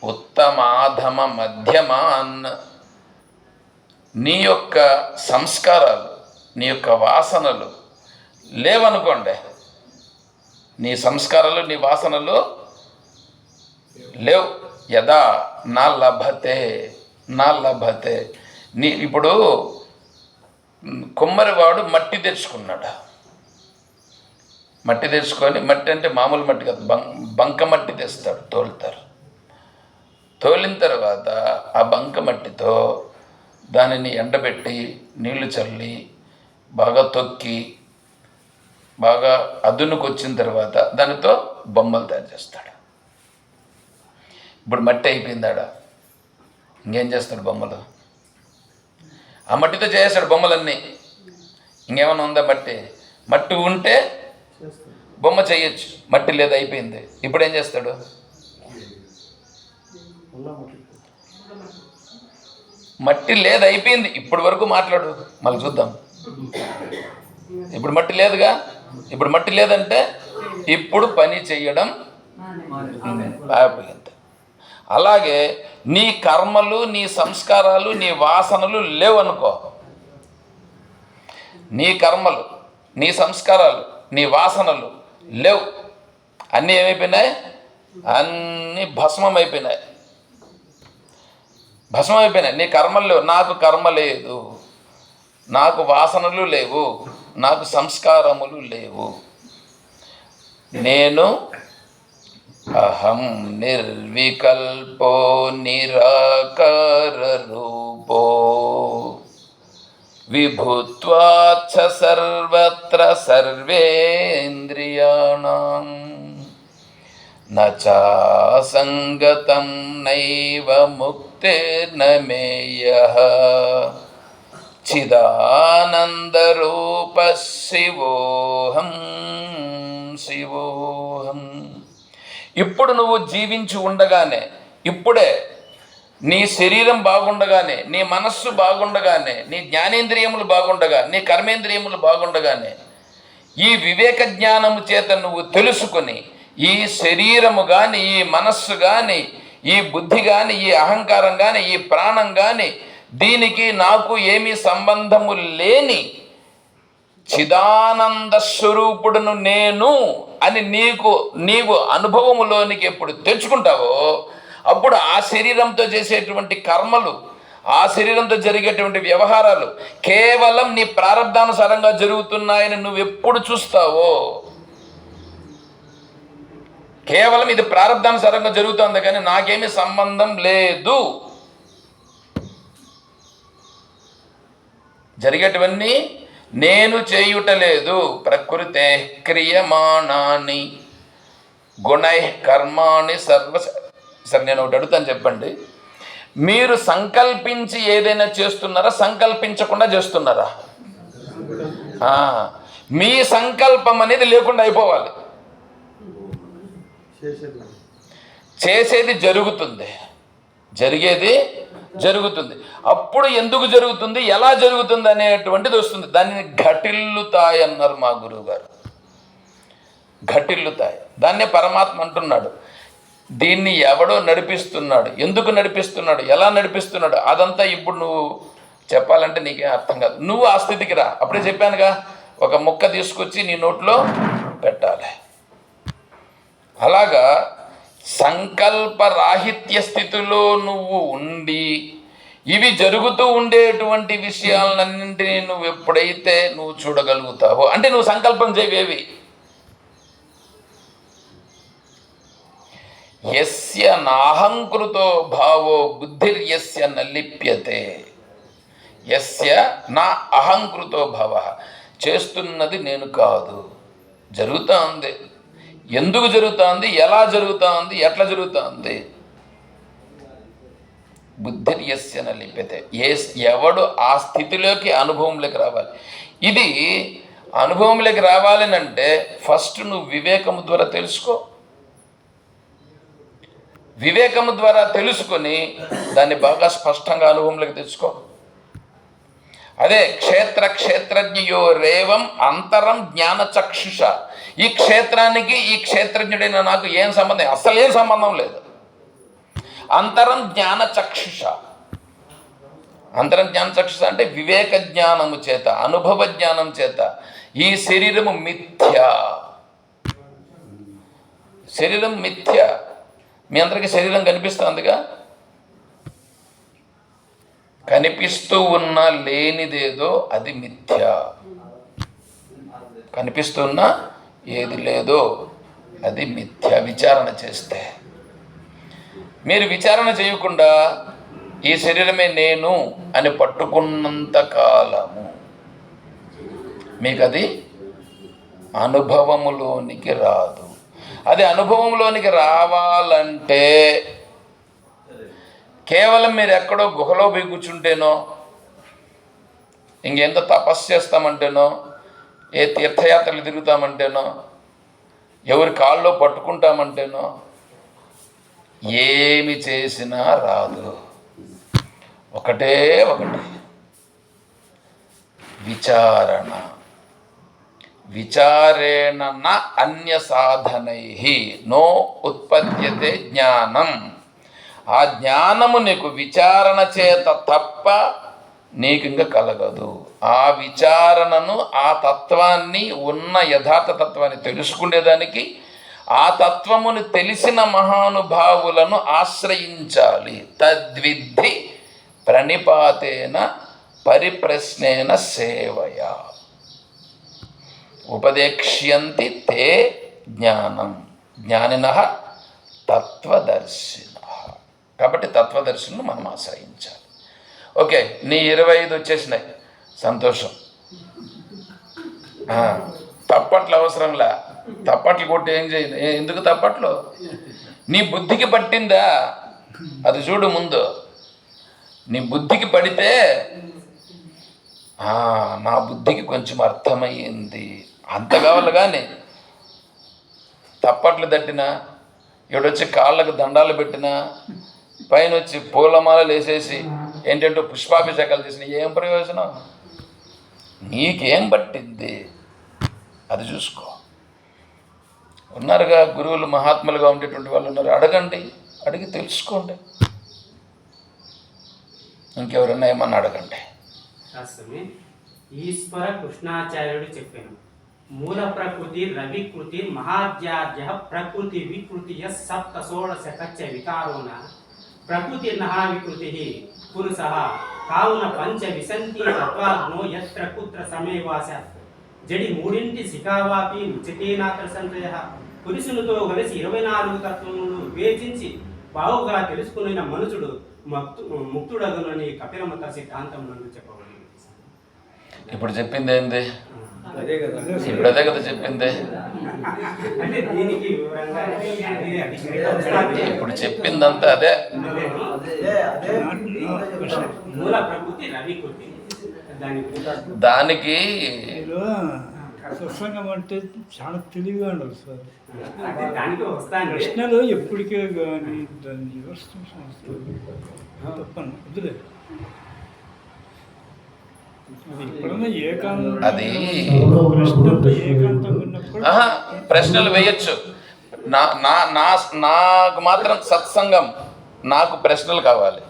ఉత్తమాధమ మధ్యమాన్. నీ యొక్క సంస్కారాలు, నీ యొక్క వాసనలు లేవనుకోండి, నీ సంస్కారాలు నీ వాసనలు లేవు. యదా నా లభతే నీ ఇప్పుడు కుమ్మరివాడు మట్టి తెచ్చుకున్నాడు. మట్టి తెచ్చుకొని, మట్టి అంటే మామూలు మట్టి కాదు, బంక మట్టి తెస్తాడు, తోలుతారు. తోలిన తర్వాత ఆ బంక మట్టితో దానిని ఎండబెట్టి నీళ్లు చల్లి బాగా తొక్కి బాగా అదునుకు వచ్చిన తర్వాత దానితో బొమ్మలు తయారు చేస్తాడు. ఇప్పుడు మట్టి అయిపోయిందాడా, ఇంకేం చేస్తాడు? బొమ్మలు ఆ మట్టితో చేస్తాడు బొమ్మలన్నీ. ఇంకేమైనా ఉందా? మట్టి ఉంటే బొమ్మ చేయొచ్చు, మట్టి లేదు, అయిపోయింది. ఇప్పుడు ఏం చేస్తాడు? మట్టి లేదు, అయిపోయింది. ఇప్పటి వరకు మాట్లాడు, మళ్ళీ చూద్దాం. ఇప్పుడు మట్టి లేదుగా. ఇప్పుడు మట్టి లేదంటే ఇప్పుడు పని చేయడం అయిపోయింది. అలాగే నీ కర్మలు, నీ సంస్కారాలు, నీ వాసనలు లేవనుకో. నీ కర్మలు, నీ సంస్కారాలు, నీ వాసనలు లేవు. అన్నీ ఏమైపోయినాయి? అన్నీ భస్మం అయిపోయినాయి. నీ కర్మలు లేవు. నాకు కర్మ లేదు, నాకు వాసనలు లేవు, నాకు సంస్కారములు లేవు. నేను అహం నిర్వికల్పో నిరాకార రూపో విభుత్వాచ్చ సర్వత్ర సర్వేంద్రియాణం నచాసంగతం నైవ ముక్తేర్న మేయః చిదానందరూప శివోహం. ఇప్పుడు నువ్వు జీవించి ఉండగానే, ఇప్పుడే నీ శరీరం బాగుండగానే, నీ మనస్సు బాగుండగానే, నీ జ్ఞానేంద్రియములు బాగుండగా, నీ కర్మేంద్రియములు బాగుండగానే, ఈ వివేక జ్ఞానము చేత నువ్వు తెలుసుకొని ఈ శరీరము కానీ, ఈ మనస్సు కానీ, ఈ బుద్ధి కానీ, ఈ అహంకారం కానీ, ఈ ప్రాణం కానీ, దీనికి నాకు ఏమీ సంబంధము లేని చిదానంద స్వరూపుడును నేను అని నీవు అనుభవములోనికి ఎప్పుడు తెచ్చుకుంటావో అప్పుడు ఆ శరీరంతో చేసేటువంటి కర్మలు, ఆ శరీరంతో జరిగేటువంటి వ్యవహారాలు కేవలం నీ ప్రారబ్ధానుసారంగా జరుగుతున్నాయని నువ్వు ఎప్పుడు చూస్తావో, కేవలం ఇది ప్రారబ్ధానుసారంగా జరుగుతుంది కానీ నాకేమీ సంబంధం లేదు, జరిగేటివన్నీ నేను చేయుటలేదు. ప్రకృతే క్రియమాణాని గుణై కర్మాణి సరే, నేను ఒకటి అడుగుతాను, చెప్పండి. మీరు సంకల్పించి ఏదైనా చేస్తున్నారా, సంకల్పించకుండా చేస్తున్నారా? మీ సంకల్పం అనేది లేకుండా అయిపోవాలి. చేసేది జరుగుతుంది, జరిగేది జరుగుతుంది. అప్పుడు ఎందుకు జరుగుతుంది, ఎలా జరుగుతుంది అనేటువంటిది వస్తుంది. దానిని ఘటిల్లుతాయి అన్నారు మా గురువు గారు. ఘటిల్లుతాయి, దాన్నే పరమాత్మ అంటున్నాడు. దీన్ని ఎవడో నడిపిస్తున్నాడు, ఎందుకు నడిపిస్తున్నాడు, ఎలా నడిపిస్తున్నాడు, అదంతా ఇప్పుడు నువ్వు చెప్పాలంటే నీకేం అర్థం కాదు. నువ్వు ఆ స్థితికి రా. అప్పుడే చెప్పానుగా, ఒక ముక్క తీసుకొచ్చి నీ నోట్లో పెట్టాలి. అలాగా సంకల్పరాహిత్య స్థితిలో నువ్వు ఉండి ఇవి జరుగుతూ ఉండేటువంటి విషయాలన్నింటినీ నువ్వు ఎప్పుడైతే నువ్వు చూడగలుగుతావో, అంటే నువ్వు సంకల్పం చేయవేవి. యస్య నాహంకృతో భావో బుద్ధిర్యస్య నలిప్యతే. యస్య నా అహంకృతో భవ, చేస్తున్నది నేను కాదు, జరుగుతూ ఉంది. ఎందుకు జరుగుతోంది, ఎలా జరుగుతోంది, ఎట్లా జరుగుతోంది? బుద్ధిర్యస్య న లిప్యతే, ఎవడు ఆ స్థితిలోకి అనుభవంలోకి రావాలి. ఇది అనుభవంలోకి రావాలని అంటే ఫస్ట్ నువ్వు వివేకము ద్వారా తెలుసుకో. వివేకము ద్వారా తెలుసుకొని దాన్ని బాగా స్పష్టంగా అనుభవంలోకి తెచ్చుకో. అదే క్షేత్రజ్ఞయో రేవం అంతరం జ్ఞానచక్షుష. ఈ క్షేత్రానికి ఈ క్షేత్రజ్ఞుడైన నాకు ఏం సంబంధం? అసలు ఏం సంబంధం లేదు. అంతరం జ్ఞానచక్షుష. అంతరం జ్ఞానచక్షుష అంటే వివేక జ్ఞానము చేత, అనుభవ జ్ఞానం చేత ఈ శరీరము మిథ్య, శరీరం మిథ్య. మీ అందరికీ శరీరం కనిపిస్తుందిగా, కనిపిస్తూ ఉన్న లేనిదేదో అది మిథ్య. కనిపిస్తున్న ఏది లేదో అది మిథ్య. విచారణ చేస్తే, మీరు విచారణ చేయకుండా ఈ శరీరమే నేను అని పట్టుకున్నంత కాలము మీకు అది అనుభవములోనికి రాదు. అది అనుభవంలోనికి రావాలంటే కేవలం మీరు ఎక్కడో గుహలో పోయి కూర్చుంటేనో, ఇంకెంత తపస్సు చేస్తామంటేనో, ఏ తీర్థయాత్రలు తిరుగుతామంటేనో, ఎవరి కాళ్ళలో పట్టుకుంటామంటేనో ఏమి చేసినా రాదు. ఒకటే ఒకటి, విచారణ. విచారేణ న అన్య సాధనై నో ఉత్పద్యతే జ్ఞానం. ఆ జ్ఞానము నీకు విచారణ చేత తప్ప నీకు ఇంకా కలగదు. ఆ విచారణను, ఆ తత్వాన్ని, ఉన్న యథార్థ తత్వాన్ని తెలుసుకునేదానికి ఆ తత్వమును తెలిసిన మహానుభావులను ఆశ్రయించాలి. తద్విద్ధి ప్రణిపాతేన పరిప్రశ్నేన సేవయ ఉపదేక్ష్యంతి తే జ్ఞానం జ్ఞానినః తత్వదర్శినః. కాబట్టి తత్వదర్శులను మనం ఆశ్రయించాలి. ఓకే, నీ 25 వచ్చేసినాయి, సంతోషం. తప్పట్లు అవసరంలా. తప్పట్లు కొట్టి ఏం చేయ, ఎందుకు తప్పట్లు? నీ బుద్ధికి పట్టిందా అది చూడు ముందు. నీ బుద్ధికి పడితే నా బుద్ధికి కొంచెం అర్థమయ్యింది అంత కావాలి. కానీ తప్పట్లు తట్టినా, ఎవడొచ్చి కాళ్ళకు దండాలు పెట్టినా, పైన వచ్చి పూలమాలలు వేసేసి ఏంటంటే పుష్పాభిషేకాలు చేసిన ఏం ప్రయోజనం? నీకేం పట్టింది అది చూసుకో. ఉన్నారుగా గురువులు, మహాత్ములుగా ఉండేటువంటి వాళ్ళు ఉన్నారు. అడగండి, అడిగి తెలుసుకోండి. ఇంకెవరన్నా ఏమన్నా అడగండి. ఈశ్వర కృష్ణాచార్యుడు చెప్పాను, మూల ప్రకృతి రవికృతి మహాద్యార్య ప్రకృతి వికృతి సప్త షోడశ కచ్చ వికారోన ప్రకృతి వికృతి పురుష కావున పంచ విశంతి తత్వాగ్నో యత్ర కుత్ర సమేవాస జడి మూడింటి శిఖావాపి ముచకేనాత్ర సంతయ. పురుషునితో కలిసి 24 తత్వములు వివేచించి బావుగా తెలుసుకున్న మనుషుడు ముక్తుడగునని కపిలమత సిద్ధాంతం నుండి చెప్పబడింది. ఇప్పుడు చెప్పింది ఏంది? ఇప్పుడు అదే కదా చెప్పింది. ఇప్పుడు చెప్పిందంతా అదే. దానికి సత్సంగం అంటే చాలా తెలివిగా ఉండాలి సార్. ప్రశ్నలు ఎప్పటికే కానీ దాన్ని వ్యవస్థ తప్పను వదిలే. అది ప్రశ్నలు వేయచ్చు. నాకు మాత్రం సత్సంగం, నాకు ప్రశ్నలు కావాలి.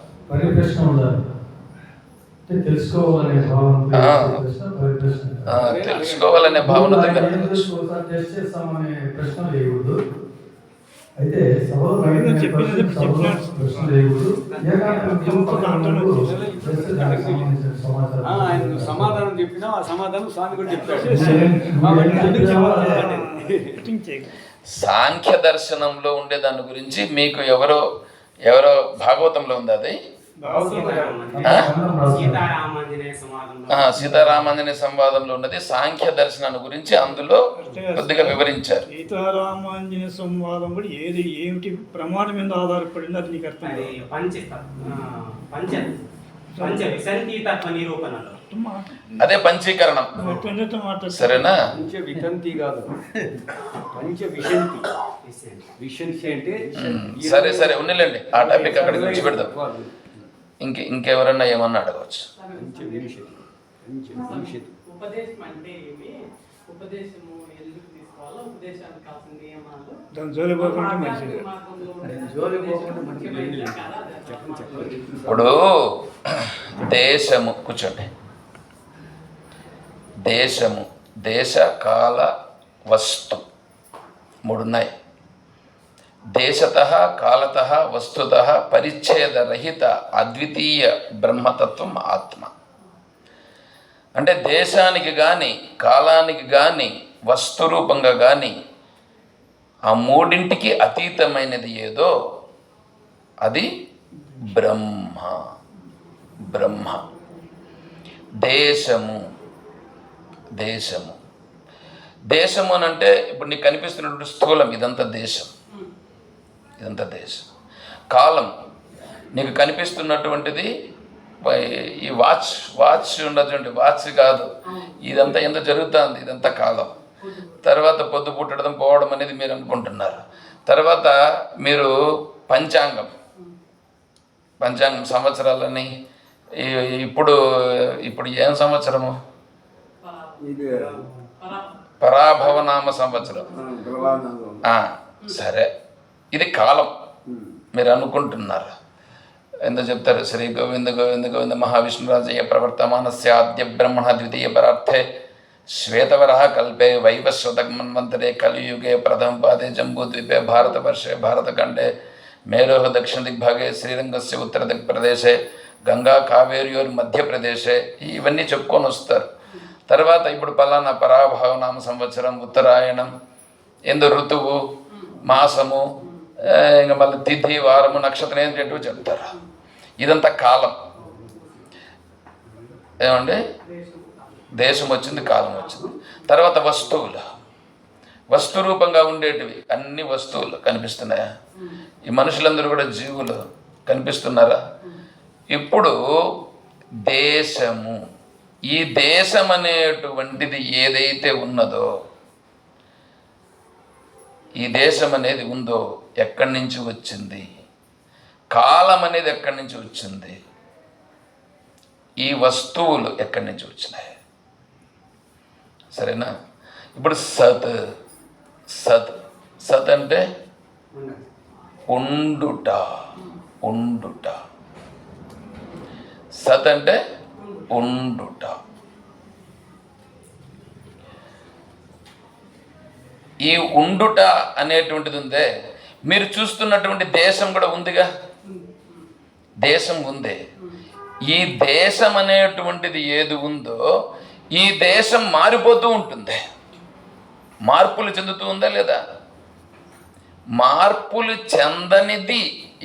తెలుసుకోవాలనే భావన అయితే సమాధానం చెప్పినా ఆ సమాధానం స్వామి కూడా చెప్తాడు. సాంఖ్య దర్శనంలో ఉండే దాని గురించి మీకు ఎవరో భాగవతంలో ఉంది. అది సీతారామాంజనేయ సంవాదంలో సీతారామాంజనేయ సంవాదంలో ఉన్నది సాంఖ్య దర్శనాన్ని గురించి అందులో కొద్దిగా వివరించారు. సీతారామాంజనేయ సంవాదం కూడా ఏమిటి ప్రమాణం మీద ఆధారపడింది అది నీకు అర్థం అది పంచ విసంతి తత్వ నిరూపణలో అదే పంచీకరణం. సరేనా? పంచ వితంతి కాదు, పంచ విశంతి. విశంతి అంటే సరే సరే ఉన్నిలేండి, ఆ టాపిక్ అక్కడికి వచ్చి పెడదాం. ఇంకెవరన్నా ఏమన్నా అడగవచ్చు. పంచ వింశతి, పంచ వింశతి. ఉపదేశం అంటే ఏమి, ఉపదేశము ఎందుకు తీసుకోవాలో, ఉపదేశానికి కావాల్సిన నియమాలు, దాని జోలి పోకుండా మంచిది. ఇప్పుడు దేశము, కూర్చోండి. దేశము, దేశ, కాల, వస్తు మూడున్నాయి. దేశతః కాలతః వస్తుతః పరిచ్ఛేదరహిత అద్వితీయ బ్రహ్మతత్వం ఆత్మ. అంటే దేశానికి కానీ కాలానికి కానీ వస్తురూపంగా కానీ ఆ మూడింటికి అతీతమైనది ఏదో అది బ్రహ్మ. బ్రహ్మ. దేశము, దేశము, దేశము అని అంటే ఇప్పుడు నీకు కనిపిస్తున్నటువంటి స్థూలం ఇదంతా దేశం, ఇదంతా దేశం. కాలం నీకు కనిపిస్తున్నటువంటిది ఈ వాచ్ ఉండదు చూడండి, వాచ్ కాదు, ఇదంతా ఎంత జరుగుతుంది, ఇదంతా కాలం. తర్వాత పొద్దు పుట్టడం పోవడం అనేది మీరు అనుకుంటున్నారు. తర్వాత మీరు పంచాంగం సంవత్సరాలని ఇప్పుడు ఏం సంవత్సరము? పరాభవనామ సంవత్సరం. సరే, ఇది కాలం మీరు అనుకుంటున్నారు. ఎందుకు చెప్తారు? శ్రీ గోవింద గోవింద గోవింద మహావిష్ణురాజయ ప్రవర్తమానస్య ఆద్య బ్రహ్మణ ద్వితీయ పరార్థే శ్వేతవరః కల్పే వైవస్వతమన్వంతరే కలియుగే ప్రథమ పాదే జంబూద్వీపే భారతవర్షే భారతఖండే మేరోః దక్షిణ దిగ్భాగే శ్రీరంగస్య ఉత్తర దిక్ప్రదేశే గంగా కావేరియోర్ మధ్యప్రదేశే, ఇవన్నీ చెప్పుకొని వస్తారు. తర్వాత ఇప్పుడు పలానా పరాభవనామ సంవత్సరం, ఉత్తరాయణం, ఎందు ఋతువు, మాసము, ఇంకా మళ్ళీ తిథి, వారము, నక్షత్రం ఏంటంటే చెప్తారు. ఇదంతా కాలం. ఏమండి? దేశం వచ్చింది, కాలం వచ్చింది. తర్వాత వస్తువులు, వస్తు రూపంగా ఉండేటివి అన్ని వస్తువులు కనిపిస్తున్నాయా? ఈ మనుషులందరూ కూడా జీవులు కనిపిస్తున్నారా? ఇప్పుడు దేశము, ఈ దేశం అనేటువంటిది ఏదైతే ఉన్నదో, ఈ దేశం అనేది ఉందో ఎక్కడి నుంచి వచ్చింది? కాలం అనేది ఎక్కడి నుంచి వచ్చింది? ఈ వస్తువులు ఎక్కడి నుంచి వచ్చినాయి? సరేనా? ఇప్పుడు సత్, సత్, సత్ అంటే ఉండుట, ఉండుట. సత్ అంటే ఉండుట. ఈ ఉండుట అనేటువంటిది ఉందే, మీరు చూస్తున్నటువంటి దేశం కూడా ఉందిగా, దేశం ఉంది. ఈ దేశం అనేటువంటిది ఏది ఉందో ఈ దేశం మారిపోతూ ఉంటుంది. మార్పులు చెందుతూ ఉందా లేదా? మార్పులు చెందనిది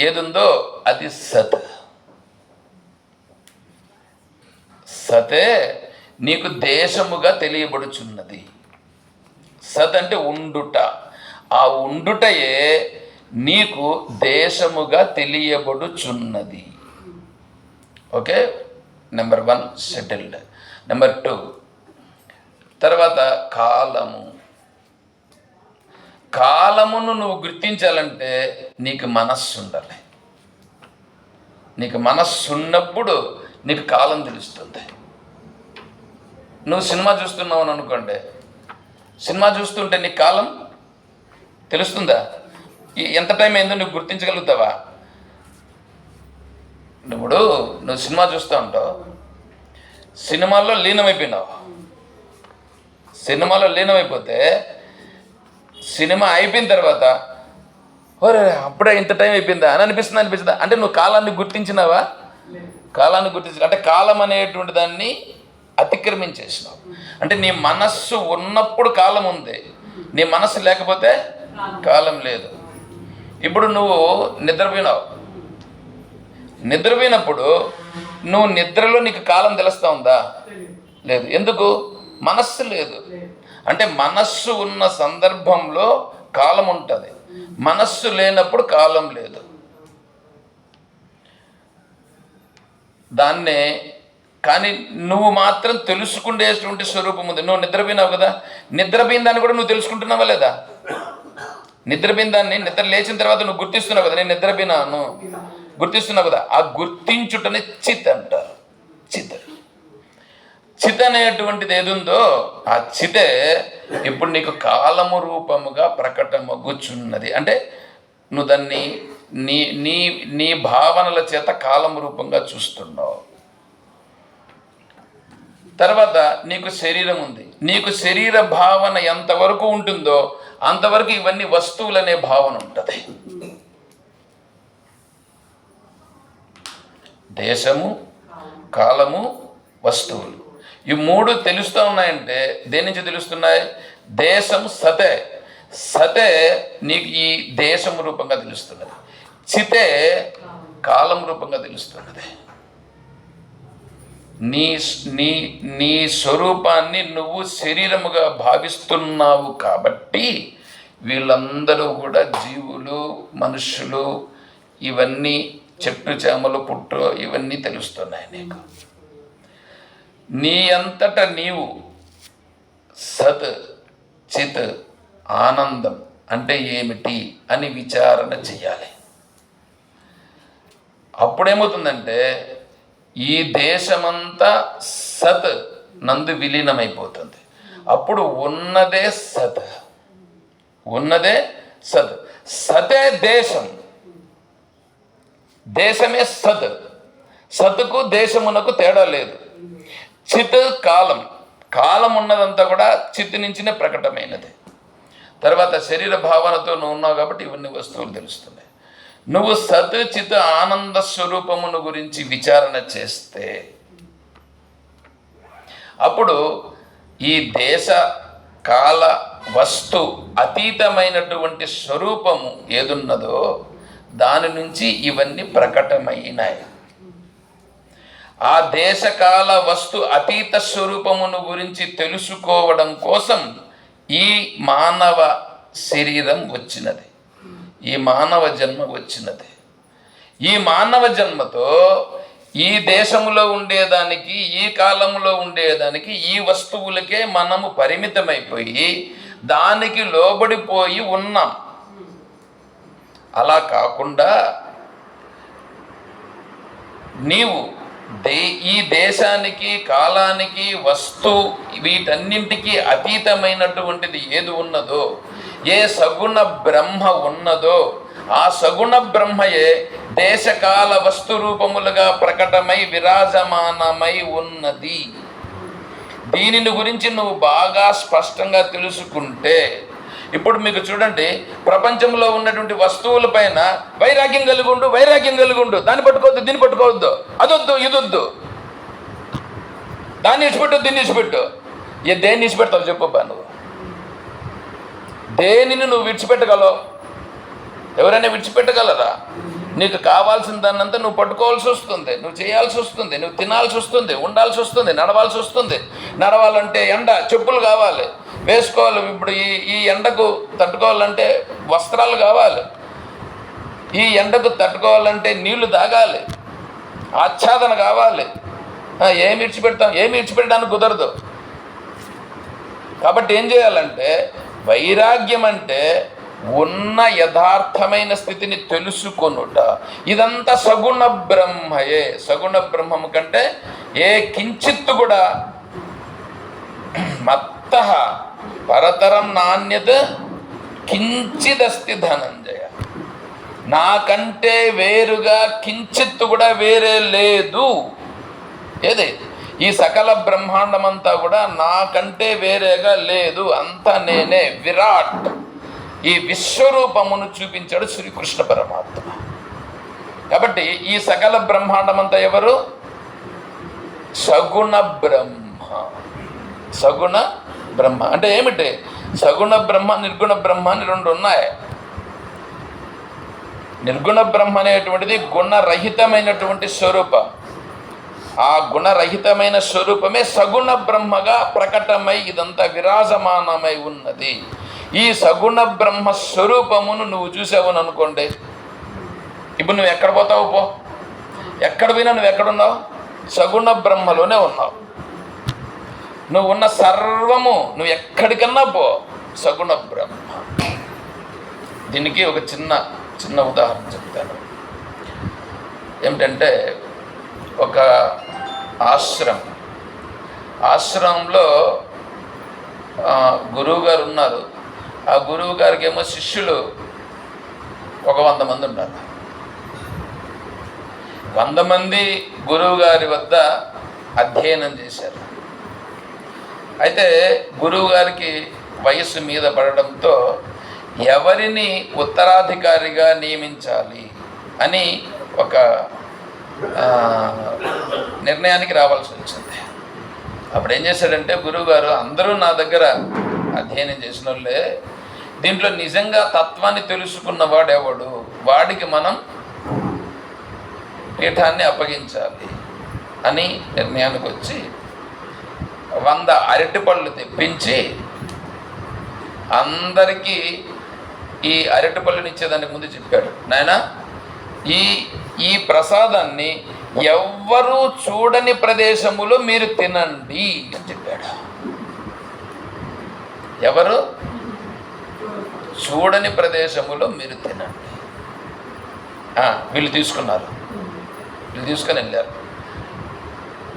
ఏదుందో అది సత్. సతే నీకు దేశముగా తెలియబడుచున్నది. సత్ అంటే ఉండుట. ఆ ఉండుటయే నీకు దేశముగా తెలియబడుచున్నది. Okay, number 1 settled. నెంబర్ 2 తర్వాత కాలము. కాలమును నువ్వు గుర్తించాలంటే నీకు మనస్సు ఉండాలి. నీకు మనస్సు ఉన్నప్పుడు నీకు కాలం తెలుస్తుంది. నువ్వు సినిమా చూస్తున్నావు అని అనుకోండి, సినిమా చూస్తుంటే నీకు కాలం తెలుస్తుందా? ఎంత టైం అయిందో నువ్వు గుర్తించగలుగుతావా? ఇప్పుడు నువ్వు సినిమా చూస్తూ ఉంటావు, సినిమాల్లో లీనమైపోయినావు. సినిమాలో లీనమైపోతే సినిమా అయిపోయిన తర్వాత ఒరే అప్పుడే ఇంత టైం అయిపోయిందా అని అనిపిస్తుందా? అంటే నువ్వు కాలాన్ని గుర్తించినావా? కాలాన్ని గుర్తించిన అంటే కాలం అనేటువంటి దాన్ని అతిక్రమించేసినావు. అంటే నీ మనస్సు ఉన్నప్పుడు కాలం ఉంది, నీ మనస్సు లేకపోతే కాలం లేదు. ఇప్పుడు నువ్వు నిద్రపోయినావు, నిద్రపోయినప్పుడు నువ్వు నిద్రలో నీకు కాలం తెలుస్తా ఉందా? లేదు. ఎందుకు? మనస్సు లేదు. అంటే మనస్సు ఉన్న సందర్భంలో కాలం ఉంటుంది, మనస్సు లేనప్పుడు కాలం లేదు. దాన్నే కానీ నువ్వు మాత్రం తెలుసుకునేటువంటి స్వరూపం ఉంది. నువ్వు నిద్రపోయినావు కదా, నిద్రపోయిన దాన్ని కూడా నువ్వు తెలుసుకుంటున్నావా లేదా? నిద్రపోయిన దాన్ని నిద్ర లేచిన తర్వాత నువ్వు గుర్తిస్తున్నావు కదా, నేను నిద్రపోయినాను గుర్తిస్తున్నావు కదా. ఆ గుర్తించుటని చిత్ అంటారు. చిత్ అనేటువంటిది ఏదుందో ఆ చితే ఇప్పుడు నీకు కాలము రూపముగా ప్రకటమగుచున్నది. అంటే నువ్వు దాన్ని నీ నీ నీ భావనల చేత కాలము రూపంగా చూస్తున్నావు. తర్వాత నీకు శరీరం ఉంది. నీకు శరీర భావన ఎంతవరకు ఉంటుందో అంతవరకు ఇవన్నీ వస్తువులనే భావన ఉంటుంది. దేశము, కాలము, వస్తువులు, ఈ మూడు తెలుస్తూ ఉన్నాయంటే దేని నుంచి తెలుస్తున్నాయి? దేశం సతే, సతే నీకు ఈ దేశం రూపంగా తెలుస్తున్నది. చితే కాలం రూపంగా తెలుస్తున్నది. నీ నీ నీ స్వరూపాన్ని నువ్వు శరీరముగా భావిస్తున్నావు కాబట్టి వీళ్ళందరూ కూడా జీవులు, మనుషులు, ఇవన్నీ చెట్టు చేమలు, పుట్టు, ఇవన్నీ తెలుస్తున్నాయి నీకు. నీ అంతట నీవు సత్, చిత్, ఆనందం అంటే ఏమిటి అని విచారణ చెయ్యాలి. అప్పుడేమవుతుందంటే ఈ దేశమంతా సత్ నందు విలీనమైపోతుంది. అప్పుడు ఉన్నదే సత్, ఉన్నదే సత్. సతే దేశం, దేశమే సత్. సత్కు దేశమునకు తేడా లేదు. చిత్ కాలం, కాలం ఉన్నదంతా కూడా చిత్ నుంచినే ప్రకటమైనది. తర్వాత శరీర భావనతో నువ్వు ఉన్నావు కాబట్టి ఇవన్నీ వస్తువులు తెలుస్తున్నాయి. నువ్వు సత్, చిత్, ఆనంద స్వరూపమును గురించి విచారణ చేస్తే అప్పుడు ఈ దేశ కాల వస్తు అతీతమైనటువంటి స్వరూపము ఏదున్నదో దాని నుంచి ఇవన్నీ ప్రకటమైనాయి. ఆ దేశకాల వస్తు అతీత స్వరూపమును గురించి తెలుసుకోవడం కోసం ఈ మానవ శరీరం వచ్చినది, ఈ మానవ జన్మ వచ్చినది. ఈ మానవ జన్మతో ఈ దేశములో ఉండేదానికి, ఈ కాలంలో ఉండేదానికి, ఈ వస్తువులకే మనము పరిమితమైపోయి దానికి లోబడిపోయి ఉన్నాం. అలా కాకుండా నీవు ఈ దేశానికి, కాలానికి, వస్తు వీటన్నింటికి అతీతమైనటువంటిది ఏది ఉన్నదో, ఏ సగుణ బ్రహ్మ ఉన్నదో ఆ సగుణ బ్రహ్మయే దేశకాల వస్తు రూపములుగా ప్రకటమై విరాజమానమై ఉన్నది. దీనిని గురించి నువ్వు బాగా స్పష్టంగా తెలుసుకుంటే ఇప్పుడు మీకు చూడండి, ప్రపంచంలో ఉన్నటువంటి వస్తువుల పైన వైరాగ్యం కలిగుండు, వైరాగ్యం కలిగుండు, దాన్ని పట్టుకోవద్దు, దీన్ని పట్టుకోవద్దు, అదొద్దు, ఇదొద్దు, దాన్ని ఇచ్చిపెట్టు, దీన్ని ఇచ్చిపెట్టు. దేన్ని ఇచ్చిపెడతావు చెప్పబ్బా? నువ్వు దేనిని నువ్వు విడిచిపెట్టగలవు? ఎవరైనా విడిచిపెట్టగలరా? నీకు కావాల్సిన దాన్నంతా నువ్వు పట్టుకోవాల్సి వస్తుంది, నువ్వు చేయాల్సి వస్తుంది, నువ్వు తినాల్సి వస్తుంది, ఉండాల్సి వస్తుంది, నడవాల్సి వస్తుంది. నడవాలంటే ఎండ, చెప్పులు కావాలి, వేసుకోవాలి. ఇప్పుడు ఈ ఎండకు తట్టుకోవాలంటే వస్త్రాలు కావాలి, ఈ ఎండకు తట్టుకోవాలంటే నీళ్లు తాగాలి, ఆచ్ఛాదన కావాలి. ఏమి విడిచిపెడతాం? ఏమి విడిచిపెట్టడానికి కుదరదు. కాబట్టి ఏం చేయాలంటే వైరాగ్యం అంటే ఉన్న యథార్థమైన స్థితిని తెలుసుకొనుట. ఇదంతా సగుణ బ్రహ్మయే. సగుణ బ్రహ్మము కంటే ఏ కించిత్తు కూడా మత్త పరతరం నాణ్యత కించిదస్తి ధనంజయ. నాకంటే వేరుగా కించిత్తు కూడా వేరే లేదు. ఏది? ఈ సకల బ్రహ్మాండమంతా కూడా నాకంటే వేరేగా లేదు, అంతా నేనే. విరాట్, ఈ విశ్వరూపమును చూపించాడు శ్రీకృష్ణ పరమాత్మ. కాబట్టి ఈ సకల బ్రహ్మాండమంతా ఎవరు? సగుణ బ్రహ్మ. సగుణ బ్రహ్మ అంటే ఏమిటి? సగుణ బ్రహ్మ, నిర్గుణ బ్రహ్మ అని రెండు ఉన్నాయి. నిర్గుణ బ్రహ్మ అనేటువంటిది గుణరహితమైనటువంటి స్వరూపం. ఆ గుణరహితమైన స్వరూపమే సగుణ బ్రహ్మగా ప్రకటమై ఇదంతా విరాజమానమై ఉన్నది. ఈ సగుణ బ్రహ్మ స్వరూపమును నువ్వు చూసావని అనుకోండి, ఇప్పుడు నువ్వు ఎక్కడ పోతావు? పో, ఎక్కడ పోయినా నువ్వు ఎక్కడున్నావు? సగుణ బ్రహ్మలోనే ఉన్నావు. నువ్వు ఉన్న సర్వము నువ్వు ఎక్కడికన్నా పో, సగుణ బ్రహ్మ. దీనికి ఒక చిన్న ఉదాహరణ చెప్తాను. ఏమిటంటే, ఒక ఆశ్రమంలో గురువు గారు ఉన్నారు. ఆ గురువు గారికి ఏమో శిష్యులు ఒక 100 మంది ఉన్నారు. 100 మంది గురువు గారి వద్ద అధ్యయనం చేశారు. అయితే గురువు గారికి వయస్సు మీద పడడంతో ఎవరిని ఉత్తరాధికారిగా నియమించాలి అని ఒక నిర్ణయానికి రావాల్సి వచ్చింది. అప్పుడు ఏం చేశాడంటే గురువుగారు, అందరూ నా దగ్గర అధ్యయనం చేసిన వాళ్ళే, దీంట్లో నిజంగా తత్వాన్ని తెలుసుకున్నవాడు ఎవడు, వాడికి మనం పీఠాన్ని అప్పగించాలి అని నిర్ణయానికి వచ్చి 100 అరటిపళ్ళు తెప్పించి అందరికీ ఈ అరటిపళ్ళని ఇచ్చేదానికి ముందు చెప్పాడు, నాయనా ఈ ప్రసాదాన్ని ఎవ్వరూ చూడని ప్రదేశములో మీరు తినండి అని చెప్పాడు. ఎవరు చూడని ప్రదేశములో మీరు తినండి. వీళ్ళు తీసుకున్నారు. వీళ్ళు తీసుకొని వెళ్ళారు.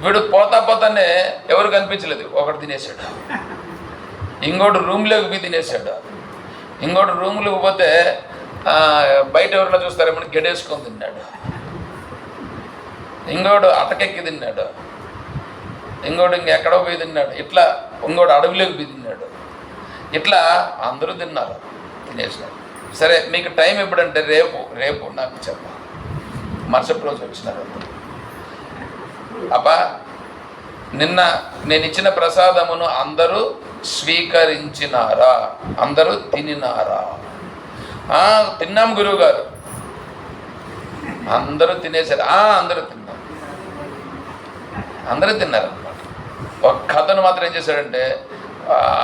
వీడు పోతానే ఎవరు కనిపించలేదు. ఒకడు తినేసాడు, ఇంకోటి రూమ్లోకి పోయి తినేసాడు, ఇంకోటి రూమ్లోకి పోతే బయట ఎవరైనా చూస్తారేమో గెడేసుకొని తిన్నాడు, ఇంకోడు అటకెక్కి తిన్నాడు, ఇంకోటి ఇంకెక్కడో పోయి తిన్నాడు, ఇట్లా ఇంకోటి అడవిలోకి పోయి తిన్నాడు. ఇట్లా అందరూ తిన్నారు, తినేసినారు. సరే, మీకు టైం ఎప్పుడంటే రేపు నాకు చెప్పాలి. మరుసటి రోజు వచ్చినారు. అబ్బా, నిన్న నేను ఇచ్చిన ప్రసాదమును అందరూ స్వీకరించినారా? అందరూ తినినారా? తిన్నాం గురువు గారు. అందరూ తినేశారు. అందరూ తిన్నారు. అందరూ తిన్నారన్నమాట. ఒక కథను మాత్రం ఏం చేశాడంటే,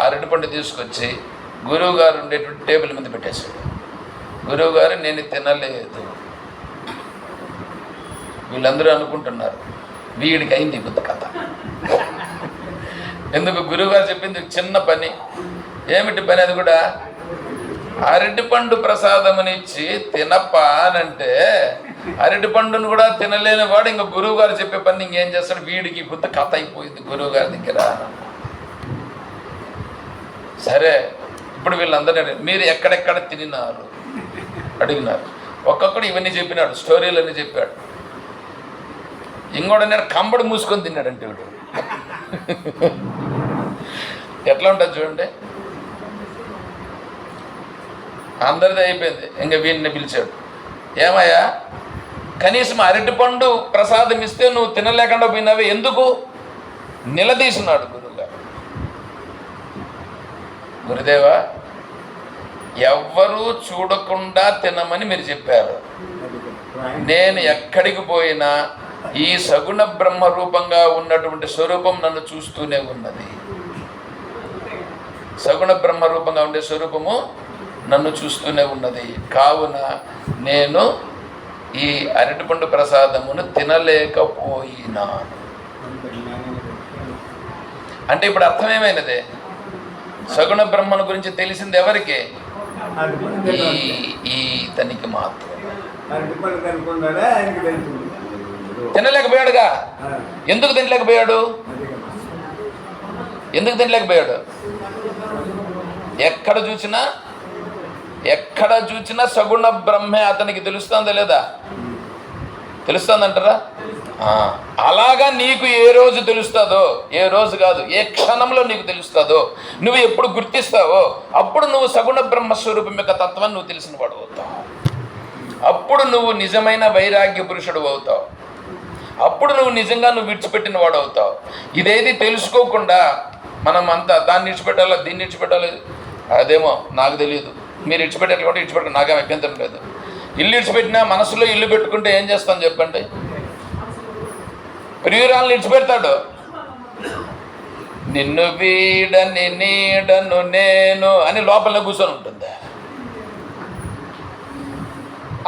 అరటిపండు తీసుకొచ్చి గురువు గారు ఉండేటువంటి టేబుల్ మీద పెట్టేశాడు. గురువు గారు, నేను తినలేదు. వీళ్ళందరూ అనుకుంటున్నారు వీడికి అయింది బుద్ధ కథ. ఎందుకు? గురువుగారు చెప్పింది చిన్న పని. ఏమిటి పని? అది కూడా అరటిపండు ప్రసాదమునిచ్చి తినప్పా అనంటే, అరటిపండును కూడా తినలేని వాడు ఇంకా గురువు గారు చెప్పే పని ఇంకేం చేస్తాడు? వీడికి బుద్ధ కథ అయిపోయింది గురువు గారి దగ్గర. సరే, ఇప్పుడు వీళ్ళందరూ మీరు ఎక్కడెక్కడ తినినారు అడిగినారు. ఒక్కొక్కడు ఇవన్నీ చెప్పినాడు, స్టోరీలన్నీ చెప్పాడు. ఇంకోటి నేను కంబడి మూసుకొని తిన్నాడంటే వీడు. ఎట్లా ఉంటుంది చూడండి. అందరిది అయిపోయింది. ఇంకా వీడిని పిలిచాడు. ఏమయ్యా, కనీసం అరటిపండు ప్రసాదం ఇస్తే నువ్వు తినలేకుండా పోయినావే ఎందుకు? నిలదీసినాడు గురువుగారు. గురుదేవా, ఎవ్వరూ చూడకుండా తినమని మీరు చెప్పారు. నేను ఎక్కడికి పోయినా ఈ సగుణ బ్రహ్మ రూపంగా ఉన్నటువంటి స్వరూపం నన్ను చూస్తూనే ఉన్నది. సగుణ బ్రహ్మ రూపంగా ఉండే స్వరూపము నన్ను చూస్తూనే ఉన్నది. కావున నేను ఈ అరటిపండు ప్రసాదమును తినలేకపోయినాను. అంటే ఇప్పుడు అర్థమేమైనదే? సగుణ బ్రహ్మను గురించి తెలిసింది ఎవరికి? ఇతనికి మాత్రం. తినలేకపోయాడుగా. ఎందుకు తినలేకపోయాడు? ఎక్కడ చూసినా సగుణ బ్రహ్మే అతనికి తెలుస్తుందా లేదా? తెలుస్తుందంటారా? అలాగా నీకు ఏ రోజు తెలుస్తుందో, ఏ రోజు కాదు, ఏ క్షణంలో నీకు తెలుస్తుందో, నువ్వు ఎప్పుడు గుర్తిస్తావో అప్పుడు నువ్వు సగుణ బ్రహ్మస్వరూపం యొక్క తత్వాన్ని నువ్వు తెలిసిన వాడు అవుతావు. అప్పుడు నువ్వు నిజమైన వైరాగ్య పురుషుడు అవుతావు. అప్పుడు నువ్వు నిజంగా విడిచిపెట్టిన వాడు అవుతావు. ఇదేది తెలుసుకోకుండా మనం అంతా దాన్ని విడిచిపెట్టాలా, దీన్ని విడిచిపెట్టాలి, అదేమో నాకు తెలియదు, మీరు విడిచిపెట్టాలి కాబట్టి విడిచిపెట్టాలి, నాకేం అభ్యంతరం లేదు. ఇల్లు ఇడిచిపెట్టినా మనసులో ఇల్లు పెట్టుకుంటే ఏం చేస్తాం చెప్పండి? ప్రియురాలను ఇడిచిపెడతాడు. నిన్ను వీడని నీడను నేను అని లోపల కూర్చొని ఉంటుంది.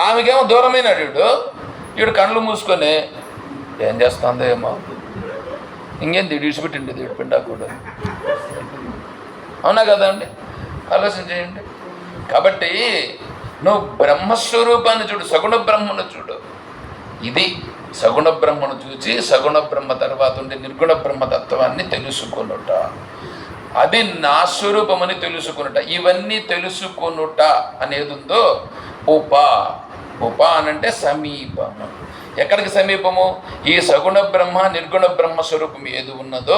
ఆమెకేమో దూరమైనాడు వీడు కళ్ళు మూసుకొని ఏం చేస్తుందో ఏమో, ఇంకేంది విడిచిపెట్టిండి వీడు పిండా కూడా. అవునా కదండి? ఆలోచన చేయండి. కాబట్టి నువ్వు బ్రహ్మస్వరూపాన్ని చూడు, సగుణ బ్రహ్మను చూడు. ఇది సగుణ బ్రహ్మను చూచి సగుణ బ్రహ్మ తర్వాత ఉండే నిర్గుణ బ్రహ్మతత్వాన్ని తెలుసుకొనుట, అది నా స్వరూపమని తెలుసుకొనుట. ఇవన్నీ తెలుసుకొనుట అనేది ఉందో ఉప అనంటే సమీపము. ఎక్కడికి సమీపము? ఈ సగుణ బ్రహ్మ నిర్గుణ బ్రహ్మ స్వరూపం ఏది ఉన్నదో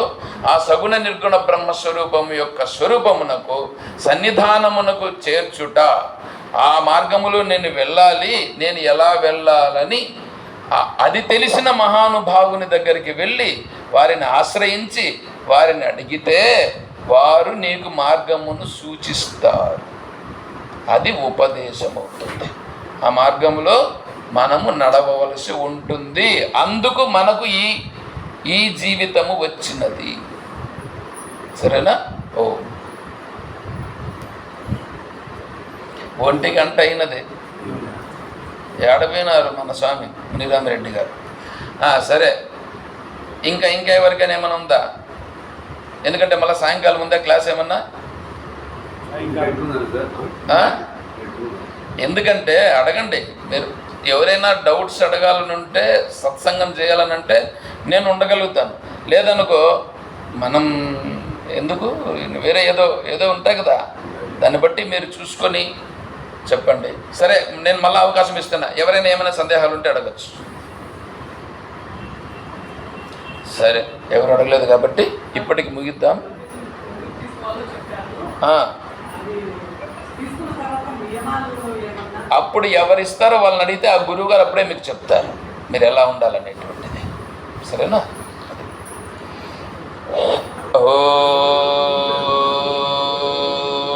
ఆ సగుణ నిర్గుణ బ్రహ్మ స్వరూపము యొక్క స్వరూపమునకు సన్నిధానమునకు చేర్చుట. ఆ మార్గములో నేను వెళ్ళాలి, నేను ఎలా వెళ్ళాలని అది తెలిసిన మహానుభావుని దగ్గరికి వెళ్ళి వారిని ఆశ్రయించి వారిని అడిగితే వారు నీకు మార్గమును సూచిస్తారు. అది ఉపదేశం అవుతుంది. ఆ మార్గంలో మనము నడవవలసి ఉంటుంది. అందుకు మనకు ఈ జీవితము వచ్చినది. సరేనా? 1 గంట అయినది. ఏడపోయినారు మన స్వామి మునిరామిరెడ్డి గారు. సరే, ఇంకా ఎవరికైనా ఏమైనా ఉందా? ఎందుకంటే మళ్ళీ సాయంకాలం ఉందా క్లాస్ ఏమన్నా? ఎందుకంటే అడగండి మీరు. ఎవరైనా డౌట్స్ అడగాలని ఉంటే, సత్సంగం చేయాలనంటే నేను ఉండగలుగుతాను. లేదనుకో మనం ఎందుకు, వేరే ఏదో ఉంటాయి కదా, దాన్ని బట్టి మీరు చూసుకొని చెప్పండి. సరే, నేను మళ్ళీ అవకాశం ఇస్తున్నా. ఎవరైనా ఏమైనా సందేహాలు ఉంటే అడగచ్చు. సరే, ఎవరు అడగలేదు కాబట్టి ఇప్పటికి ముగిద్దాం. అప్పుడు ఎవరిస్తారో వాళ్ళని అడిగితే ఆ గురువుగారు అప్పుడే మీకు చెప్తారు మీరు ఎలా ఉండాలనేటువంటిది. సరేనా?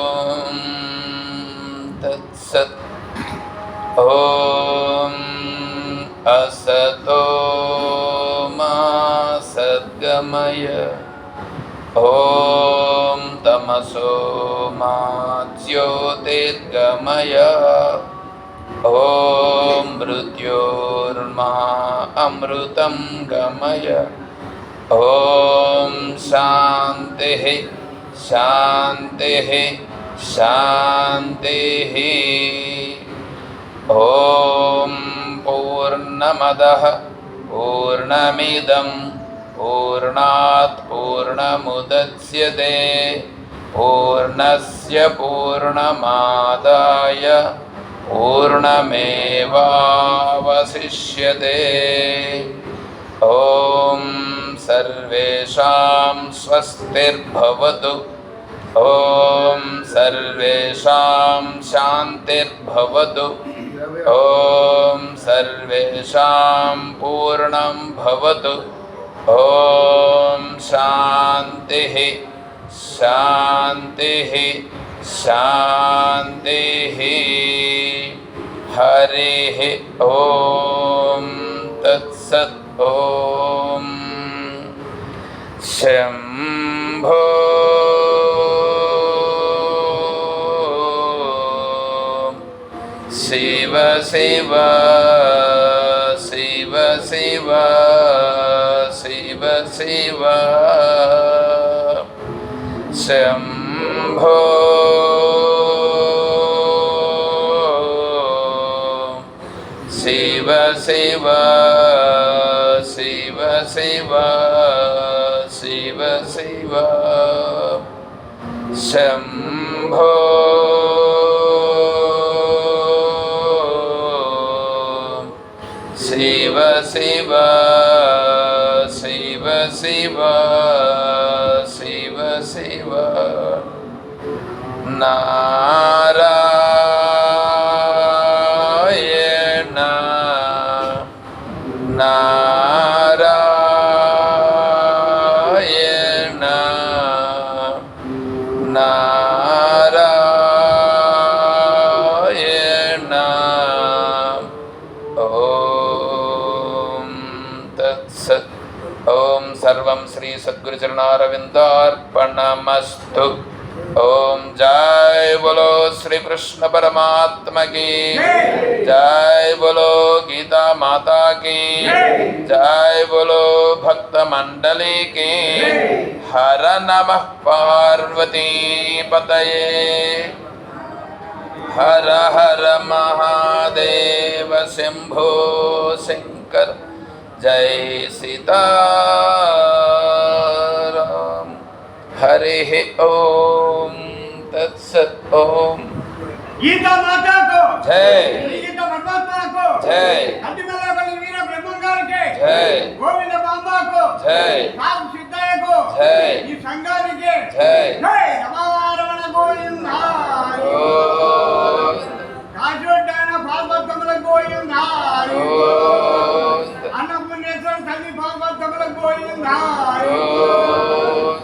ఓం తత్సత్. ఓం అసతో మా సద్గమయ. ఓం తమసో మా జ్యోతిర్గమయ. ఓం మృత్యోర్మా అమృతం గమయ. ఓం శాంతి శాంతి శాంతి. ఓం పూర్ణమదః పూర్ణమిదం పూర్ణాత్ పూర్ణముదచ్యతే పూర్ణస్య పూర్ణమాదాయ పూర్ణమేవావశిష్యతే. ఓం సర్వేషాం స్వస్తిర్భవతు. ఓం సర్వేషాం శాంతిర్భవతు. ఓం సర్వేషాం పూర్ణం భవతు. ఓం శాంతి శాంతి శాంతి. హరి ఓం తత్సత్. ఓం శంభో శివ శివ శివ శివ శివ శివ. శంభో శివ శివ శివ శివ శివ శివ. శంభో శివ శివ శివ శివ శివ శివ. నారాయణ నారాయణ నారాయణ सद्गुरु चरणारविंदार्पणमस्तु। ओम जय बोलो श्री कृष्ण परमात्मा की जय, बोलो गीता माता की जय, बोलो भक्त मंडली की। हर नमः पार्वती पतये, हर हर महादेव शंभो शंकर। जय सीताराम। हरि ओम तत्सत। ओम गीता माता को जय, गीता परमात्मा को जय, अतिमलापल्ली वीर ब्रह्मगार के जय, गोविंद बाबा को जय, राम सिद्धయ్య को जय, ఈ సంఘానికి जय। జై రమణ గోవింద రాజోడ్డాన భాగవతముల గోవింద అన్నపుణ్యేశ్వర తల్లి భాగవతముల గోవింద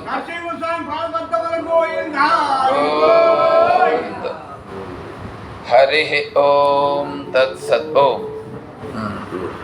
నరసింహస్వామి భాగవతముల గోవింద। हरि ओम तत्सत। ओम